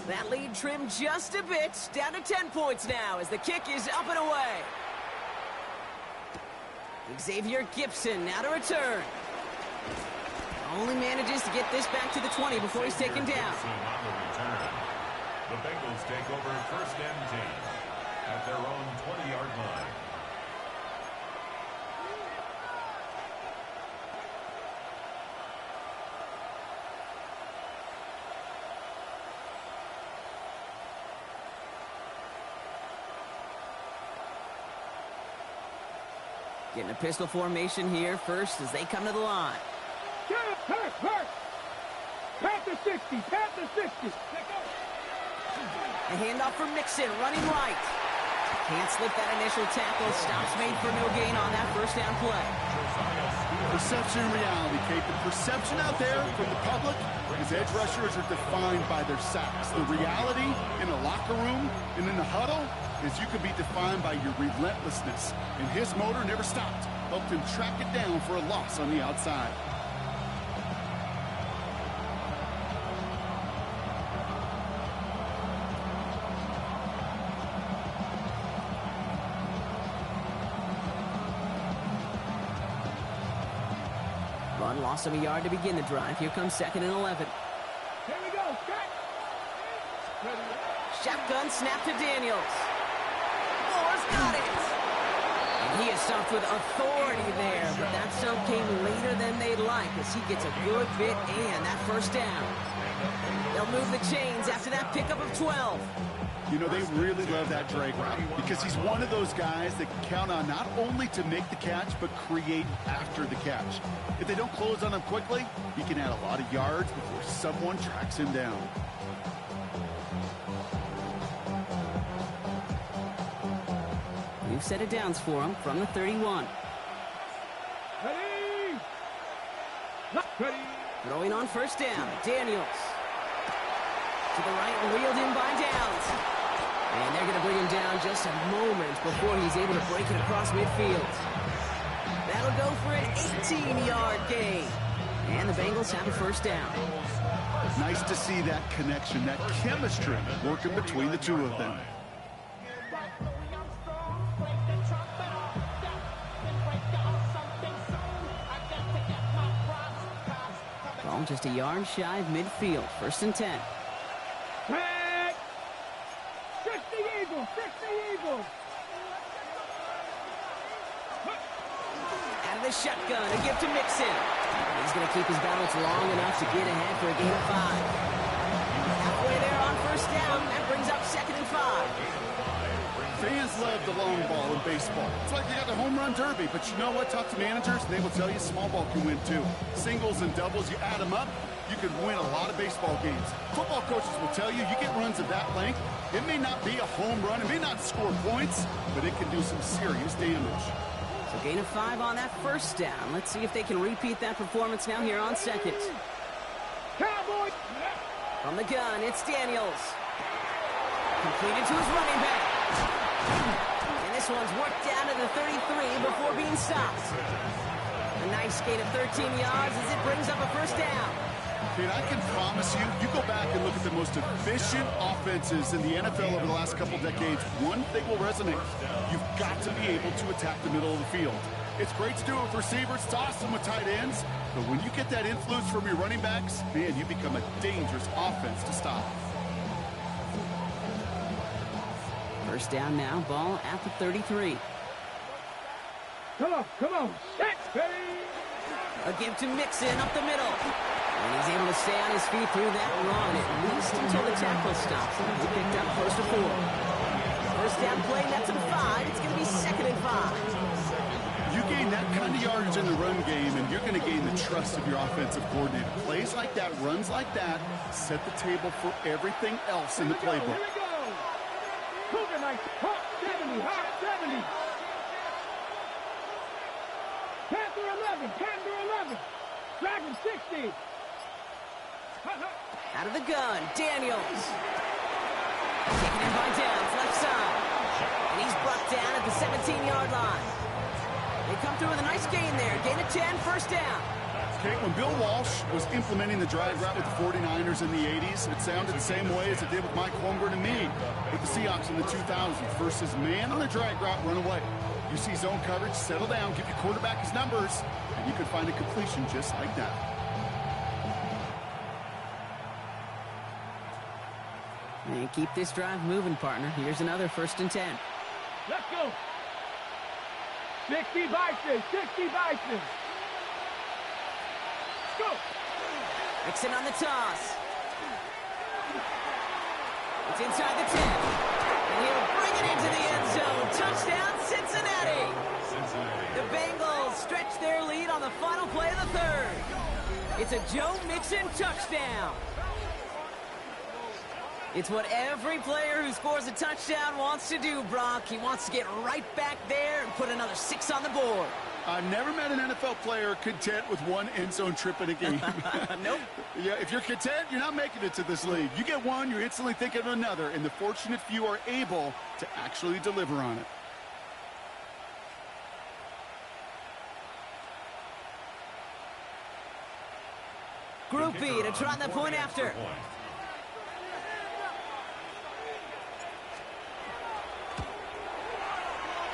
That lead trimmed just a bit, down to 10 points now as the kick is up and away. Xavier Gipson now to return. Only manages to get this back to the 20 before he's taken down. The Bengals take over first and 10 at their own 20-yard line. Getting a pistol formation here first as they come to the line. Hurt! Panther 60, Panther 60. A handoff for Mixon, running right. Can't slip that initial tackle. Stops made for no gain on that first down play. Perception and reality, Kate. The perception out there from the public is edge rushers are defined by their sacks. The reality in the locker room and in the huddle is you can be defined by your relentlessness. And his motor never stopped. Helped him track it down for a loss on the outside. Run lost him a yard to begin the drive. Here comes 2nd and 11. Here we go. Shotgun snap to Daniels. Moore's got it. And he is stumped with authority there, but that stump came later than they'd like as he gets a good bit and that first down. They'll move the chains after that pickup of 12. You know, they really love that drag route because he's one of those guys that can count on not only to make the catch, but create after the catch. If they don't close on him quickly, he can add a lot of yards before someone tracks him down. New set of downs for him from the 31. Ready. Throwing on first down, Daniels. To the right, wheeled in by Downs. And they're going to bring him down just a moment before he's able to break it across midfield. That'll go for an 18-yard gain. And the Bengals have a first down. Nice to see that connection, that chemistry working between the two of them. Ball just a yard shy of midfield. 1st and 10. Back. 60 Eagles. Out of the shotgun, a give to Mixon. He's going to keep his balance long enough to get ahead for a gain of 5. Halfway there on first down. That brings up 2nd and 5. Fans love the long ball in baseball. It's like they got the home run derby, but you know what? Talk to managers, and they will tell you small ball can win too. Singles and doubles, you add them up, you can win a lot of baseball games. Football coaches will tell you, you get runs of that length, it may not be a home run, it may not score points, but it can do some serious damage. So gain of 5 on that first down. Let's see if they can repeat that performance now here on 2nd. Cowboys. From the gun, it's Daniels. Completed to his running back. And this one's worked down to the 33 before being stopped. A nice gain of 13 yards as it brings up a first down. Dude, I can promise you, you go back and look at the most efficient offenses in the NFL over the last couple decades, one thing will resonate. You've got to be able to attack the middle of the field. It's great to do it with receivers, it's awesome with tight ends, but when you get that influence from your running backs, man, you become a dangerous offense to stop. First down now, ball at the 33. Come on. Set. A give to Mixon up the middle. And he's able to stay on his feet through that run, at least until the tackle stops him. He picked up close to 4. First down play, that's a 5. It's going to be 2nd and 5. You gain that kind of yardage in the run game, and you're going to gain the trust of your offensive coordinator. Plays like that, runs like that, set the table for everything else in the playbook. Here we go. Cougar night. Hot 70. Panther 11. Dragon 60. Out of the gun, Daniels. Taken in by Downs, left side. And he's brought down at the 17-yard line. They come through with a nice gain there. Gain of 10, first down. Kate, when Bill Walsh was implementing the drag route with the 49ers in the 80s, it sounded the same way as it did with Mike Holmgren and me with the Seahawks in the 2000s. Versus man on a drag route, run away. You see zone coverage, settle down, give your quarterback his numbers, and you could find a completion just like that. And keep this drive moving, partner. Here's another 1st and 10. Let's go. 60 Bison, 60 Bison. Go. Mixon on the toss. It's inside the 10. And he'll bring it into the end zone. Touchdown, Cincinnati. The Bengals stretch their lead on the final play of the 3rd. It's a Joe Mixon touchdown. It's what every player who scores a touchdown wants to do, Brock. He wants to get right back there and put another 6 on the board. I've never met an NFL player content with one end zone trip in a game. Nope. Yeah, if you're content, you're not making it to this league. You get one, you're instantly thinking of another, and the fortunate few are able to actually deliver on it. Group B to try the point after.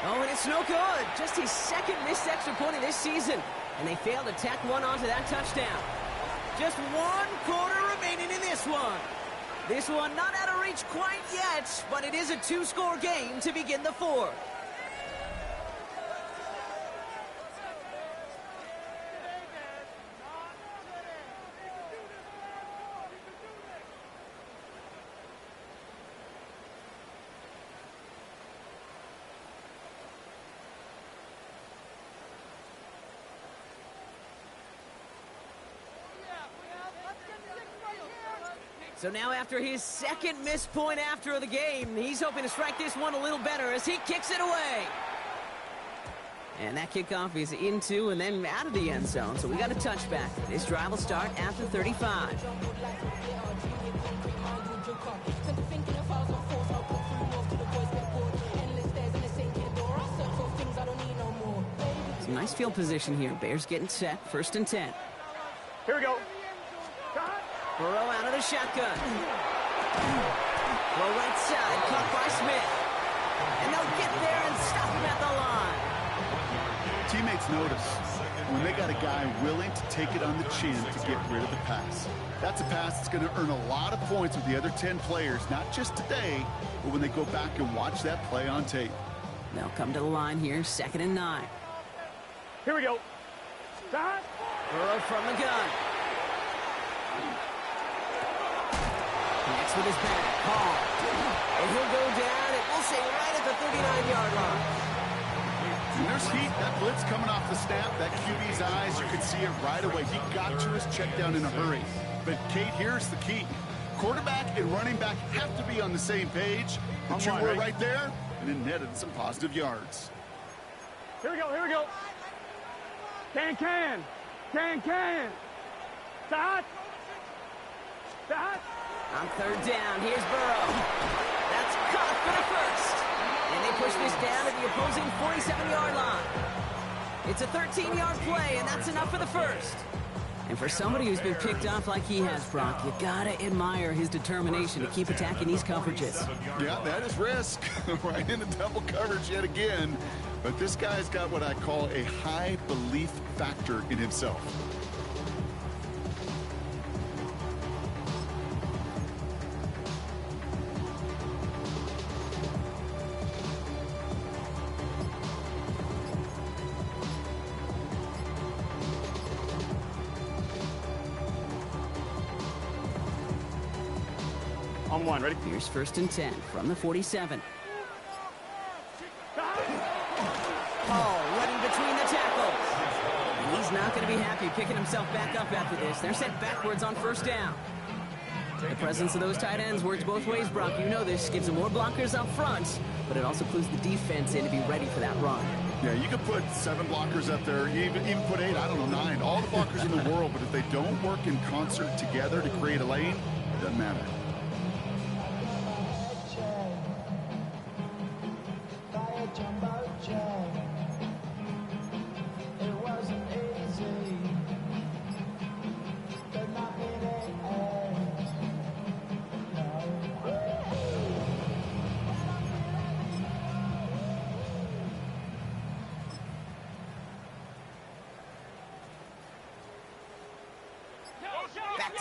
Oh, and it's no good. Just his 2nd missed extra point of this season. And they failed to tack one onto that touchdown. Just 1 quarter remaining in this one. This one not out of reach quite yet, but it is a 2-score game to begin the 4th. So now after his 2nd missed point after the game, he's hoping to strike this one a little better as he kicks it away. And that kickoff is into and then out of the end zone, so we got a touchback. This drive will start after 35. Some nice field position here. Bears getting set, 1st and 10. Here we go. Burrow out of the shotgun. Throw right side, caught by Smith. And they'll get there and stop him at the line. Teammates notice when they got a guy willing to take it on the chin to get rid of the pass. That's a pass that's going to earn a lot of points with the other 10 players, not just today, but when they go back and watch that play on tape. They'll come to the line here, 2nd and 9. Here we go. Stop. Burrow from the gun. Next with his back, Hall. And he'll go down, and we'll say right at the 39-yard line. And there's heat. That blitz coming off the snap, that QB's eyes, you can see it right away. He got to his check down in a hurry. But, Kate, here's the key. Quarterback and running back have to be on the same page. The two were right there, and it netted some positive yards. Here we go, here we go. Can. Start. On 3rd down, here's Burrow. That's caught for the 1st. And they push this down to the opposing 47-yard line. It's a 13-yard play, and that's enough for the 1st. And for somebody who's been picked off like he has, Brock, you gotta admire his determination to keep attacking these coverages. Yeah, that is risk. Right into double coverage yet again. But this guy's got what I call a high belief factor in himself. On 1, ready? Here's 1st and 10 from the 47. Hall running between the tackles. And he's not going to be happy picking himself back up after this. They're sent backwards on 1st down. The presence of those tight ends works both ways, Brock. You know this. Gives them more blockers up front, but it also clues the defense in to be ready for that run. Yeah, you could put 7 blockers up there, even put 8, I don't know, 9. All the blockers in the world, but if they don't work in concert together to create a lane, it doesn't matter.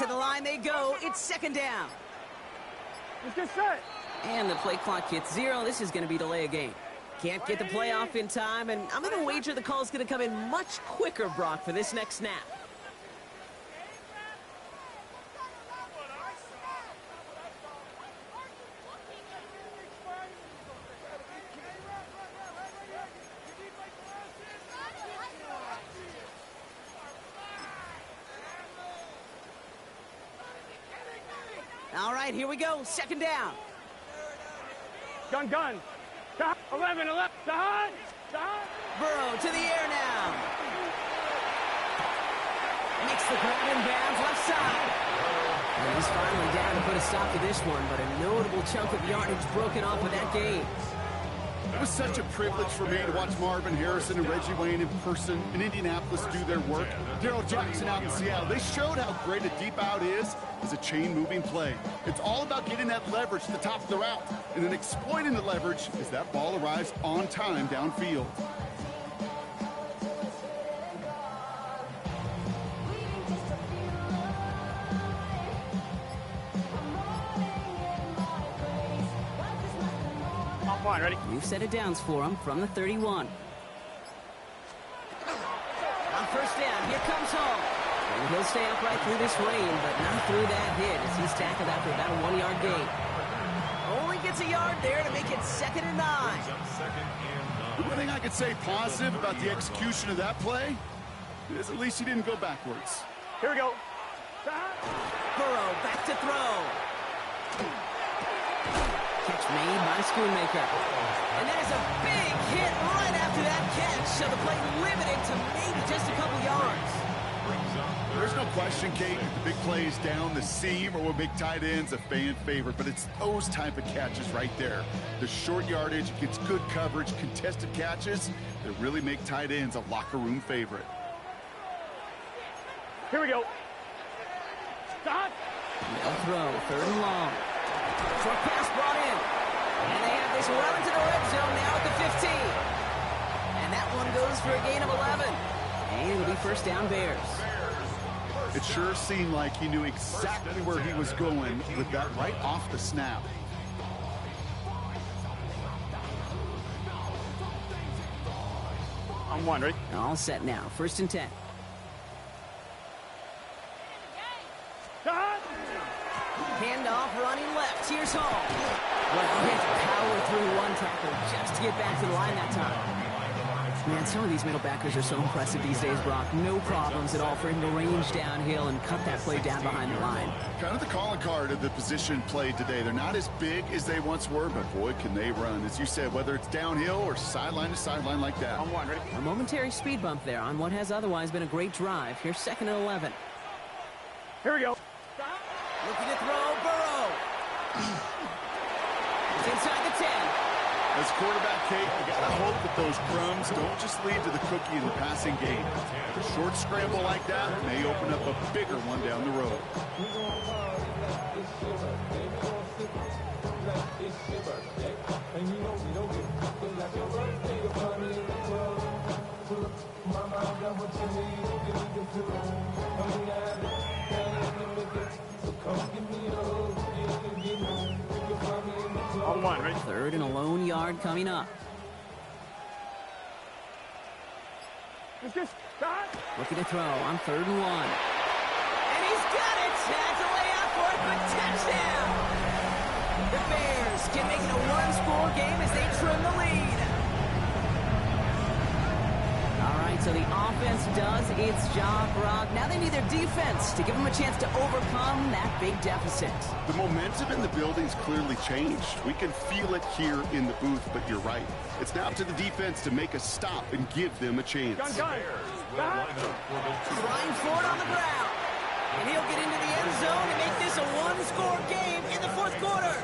to the line they go. It's second down. It's just set. And the play clock hits 0. This is going to be delay a game. Can't get the play off in time, and I'm going to wager the call is going to come in much quicker, Brock, for this next snap. All right, here we go. Second down. Gun. 11. Sahan. Burrow to the air now. Makes the grab in bounds left side. And he's finally down to put a stop to this one, but a notable chunk of yardage broken off with that gain. It was such a privilege for me to watch Marvin Harrison and Reggie Wayne in person in Indianapolis do their work. Darrell Jackson out in Seattle. They showed how great a deep out is as a chain-moving play. It's all about getting that leverage to the top of the route and then exploiting the leverage as that ball arrives on time downfield. Ready? New set of downs for him from the 31. On first down, here comes Hall. And he'll stay upright through this rain, but not through that hit as he's tackled after about a 1-yard gain. Only gets a yard there to make it 2nd and 9. The one thing I could say positive about the execution of that play is at least he didn't go backwards. Here we go. Burrow back to throw. Catch made by Schoonmaker. And there's a big hit right after that catch, so the play limited to maybe just a couple yards. There's no question, Kate, the big plays down the seam or what make tight ends a fan favorite, but it's those type of catches right there. The short yardage, gets good coverage, contested catches that really make tight ends a locker room favorite. Here we go. Stop. They'll throw, 3rd and long. Short pass brought in. And they have this well into the red zone now at the 15. And that one goes for a gain of 11. And it'll be first down Bears. It sure seemed like he knew exactly where he was going with that right off the snap. On 1, ready? All set now, 1st and 10. Handoff running left. Here's Hall. Well, he has to power through one tackle just to get back to the line that time. Man, some of these middle backers are so impressive these days, Brock. No problems at all for him to range downhill and cut that play down behind the line. Kind of the calling card of the position played today. They're not as big as they once were, but boy, can they run. As you said, whether it's downhill or sideline to sideline like that. On 1, ready? A momentary speed bump there on what has otherwise been a great drive. Here's 2nd and 11. Here we go. Looking to throw, Burrow. It's inside the 10. As quarterback, Kate, you got to hope that those crumbs don't just lead to the cookie in the passing game. A short scramble like that may open up a bigger one down the road. On 1, ready? 3rd and a lone yard coming up. It's just stop. Looking to throw on 3rd and 1. And he's got it! That's a layout for a quick touchdown! The Bears can make it a one-score game as they trim the lead. All right, so the offense does its job, Brock. Now they need their defense to give them a chance to overcome that big deficit. The momentum in the building's clearly changed. We can feel it here in the booth, but you're right. It's now up to the defense to make a stop and give them a chance. Gun. Ryan Ford on the ground. And he'll get into the end zone and make this a one-score game in the 4th quarter.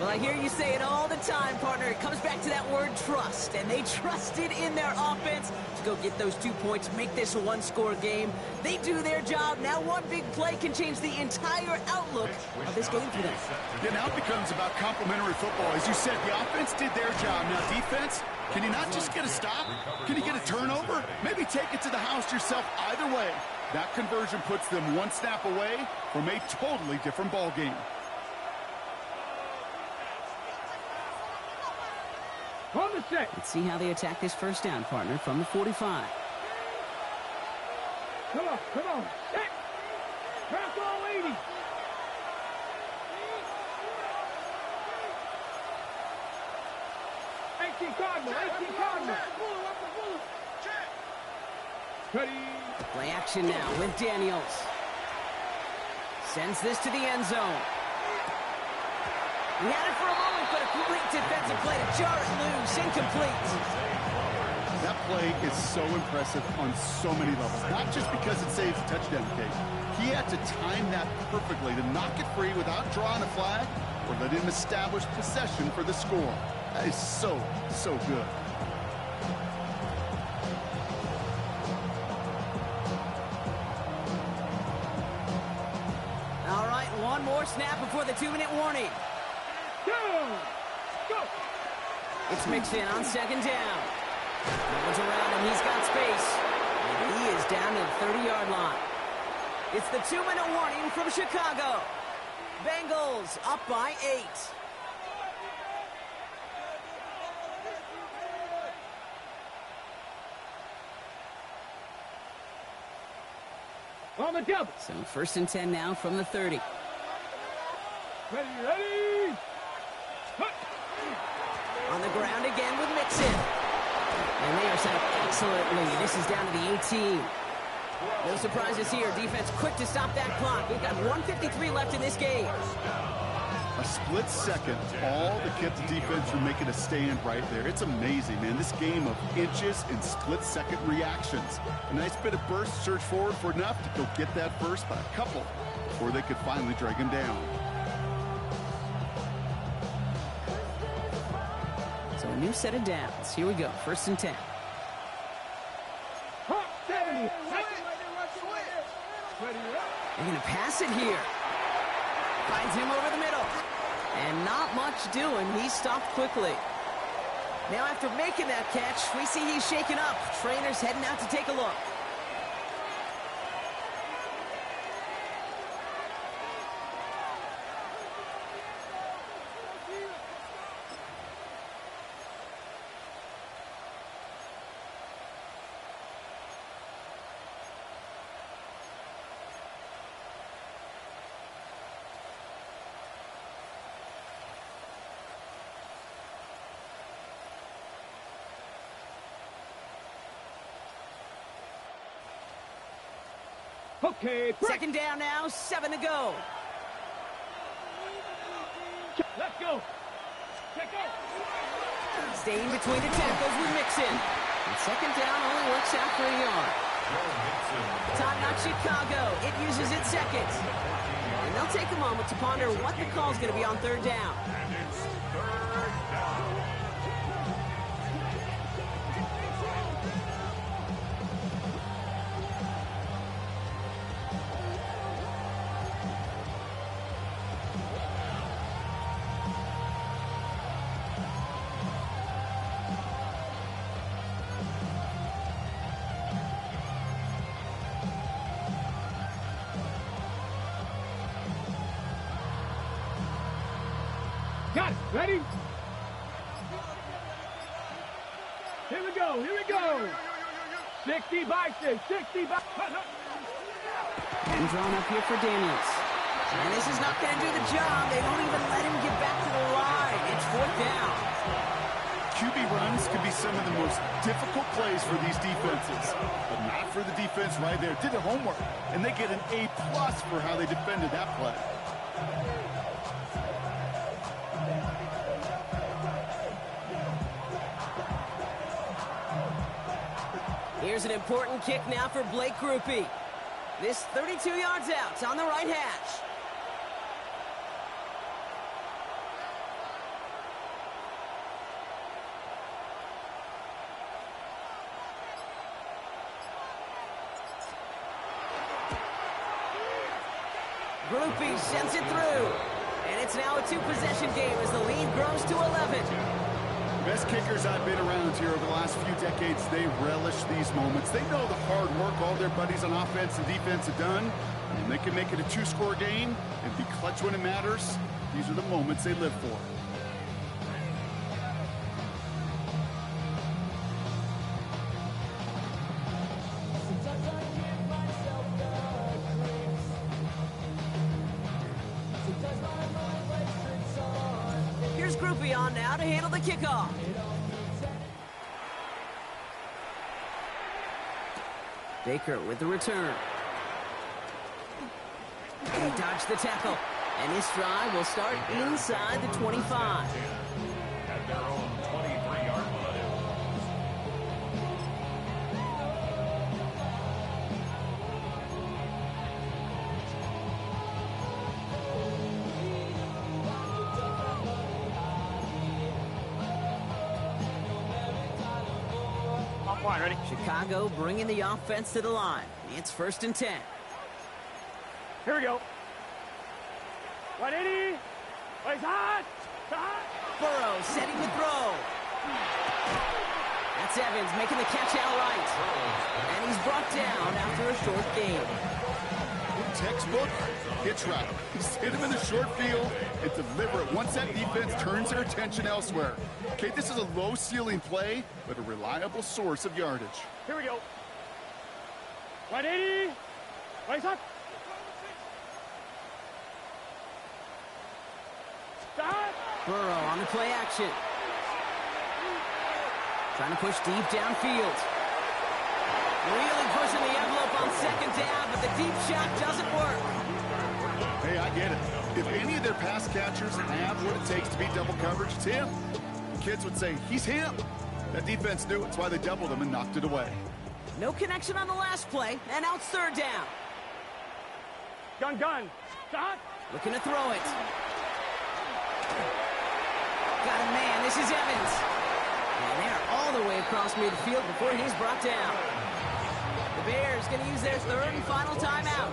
Well, I hear you say it all the time, partner. It comes back to that word trust. And they trusted in their offense to go get those 2 points, make this a one-score game. They do their job. Now one big play can change the entire outlook of this game for them. Yeah, now it becomes about complementary football. As you said, the offense did their job. Now defense, can you not just get a stop? Can you get a turnover? Maybe take it to the house yourself. Either way, That conversion puts them one snap away from a totally different ball game. On the set. Let's see how they attack this first down, partner, from the 45. Come on, come on. Set. Crack all 80. Cardinal. Ready. Play action now with Daniels. Sends this to the end zone. He had it for a moment, but a complete defensive play to jar it loose. Incomplete. That play is so impressive on so many levels. Not just because it saves a touchdown kick. He had to time that perfectly to knock it free without drawing a flag or letting him establish possession for the score. That is so good. All right, one more snap before the 2-minute warning. Go! It's Mixon on second down. No one's around him. He's got space. And he is down to the 30-yard line. It's the 2-minute warning from Chicago. Bengals up by 8. On the double. So first and 10 now from the 30. Ready. On the ground again with Mixon. And they are set up excellently. This is down to the 18. No surprises here. Defense quick to stop that clock. We've got 1:53 left in this game. A split second, all that kept the defense from making a stand right there. It's amazing, man. This game of inches and split-second reactions. A nice bit of burst, surge forward for enough to go get that first by a couple before they could finally drag him down. So a new set of downs. Here we go. First and 10. Hot 70. They're going to pass it here. Finds him over the middle. And not much doing. He stopped quickly. Now after making that catch, we see he's shaken up. Trainer's heading out to take a look. Okay, break. Second down now, 7 to go. Let's go. Check out. Staying between the tackles with Mixon. And second down only works out for a yard. Timeout Chicago. It uses its second. And they'll take a moment to ponder what the call is going to be on third down. And it's third down. Got it. Ready? Here we go. 60 by 6. 60 by... And drawn up here for Daniels. And this is not going to do the job. They don't even let him get back to the line. It's fourth down. QB runs can be some of the most difficult plays for these defenses, but not for the defense right there. Did their homework, and they get an A+ for how they defended that play. Here's an important kick now for Blake Grupe. This 32 yards out on the right hash. Grupe sends it through. And it's now a two-possession game as the lead grows to 11. Best kickers I've been around here over the last few decades, they relish these moments. They know the hard work all their buddies on offense and defense have done, and they can make it a 2-score game and be clutch when it matters. These are the moments they live for. Here's Groupie on now to handle the kickoff. Baker with the return. He dodged the tackle, and his stride will start inside the 25. At their own 23-yard line. Line, ready? Chicago bringing the offense to the line. It's 1st and 10. Here we go. 180. Place hot. Burrow setting the throw. That's Evans making the catch outright. And he's brought down after a short gain. Textbook hitch route. Just hit him in the short field and deliver it once that defense turns their attention elsewhere. Okay, this is a low ceiling play, but a reliable source of yardage. Here we go. 180. Place hot. Burrow on the play action. Trying to push deep downfield. Really pushing the envelope on 2nd down, but the deep shot doesn't work. Hey, I get it. If any of their pass catchers have what it takes to beat double coverage, it's him. Kids would say, he's him. That defense knew it's why they doubled him and knocked it away. No connection on the last play, and now it's 3rd down. Gun. Shot. Looking to throw it. Got a man, this is Evans. And they're all the way across midfield before he's brought down. The Bears going to use their 3rd and final timeout.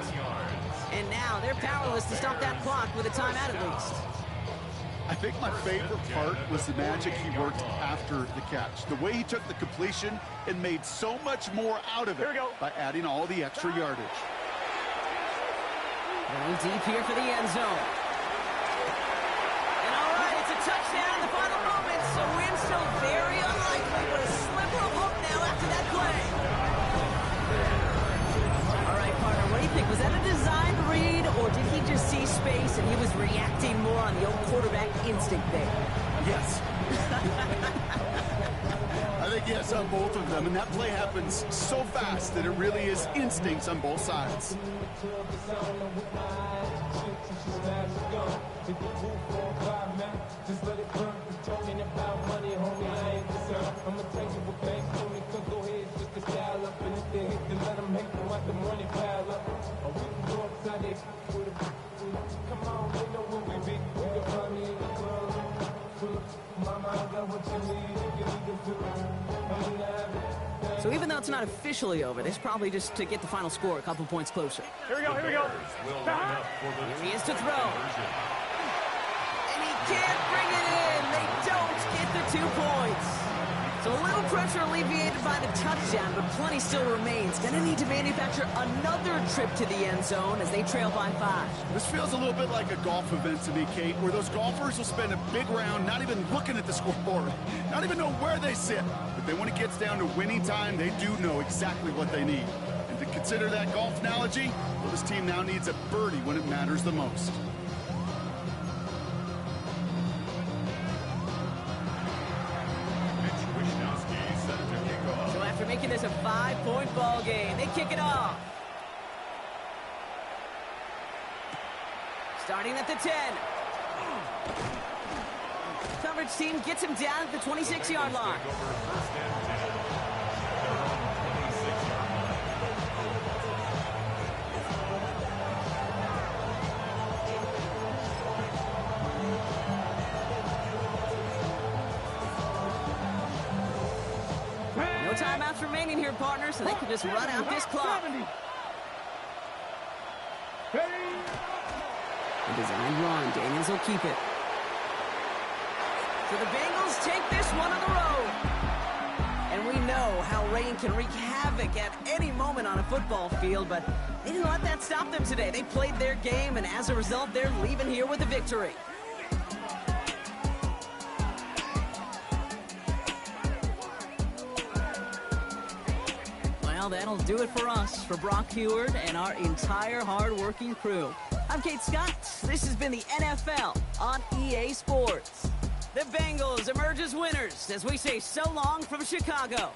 And now they're powerless to stop that clock with a timeout at least. I think my favorite part was the magic he worked after the catch. The way he took the completion and made so much more out of it by adding all the extra yardage. Going deep here for the end zone. And all right, it's a touchdown in the final moments. A win still very unlikely, but a sliver of hope now after that play. All right, partner, what do you think? Was that a designed read, or did he just see space and he was reacting more on the old quarterback instinct there? Yes. I think yes on both of them, and that play happens so fast that it really is instincts on both sides. So even though it's not officially over, this is probably just to get the final score a couple points closer. Here we go. Here He is to throw. And he can't bring it in. They don't get the 2 points. So a little pressure alleviated by the touchdown, but plenty still remains. Going to need to manufacture another trip to the end zone as they trail by 5. This feels a little bit like a golf event to me, Kate, where those golfers will spend a big round not even looking at the scoreboard, not even know where they sit. But then when it gets down to winning time, they do know exactly what they need. And to consider that golf analogy, well, this team now needs a birdie when it matters the most. So after making this a 5-point ball game, they kick it off. Starting at the 10. Coverage team gets him down at the 26-yard line. No timeouts remaining here, partner, so they can just run out this clock. A designed run. Daniels will keep it. So the Bengals take this one on the road. And we know how rain can wreak havoc at any moment on a football field, but they didn't let that stop them today. They played their game, and as a result, they're leaving here with a victory. Well, that'll do it for us, for Brock Huard and our entire hard-working crew. I'm Kate Scott. This has been the NFL on EA Sports. The Bengals emerge as winners as we say so long from Chicago.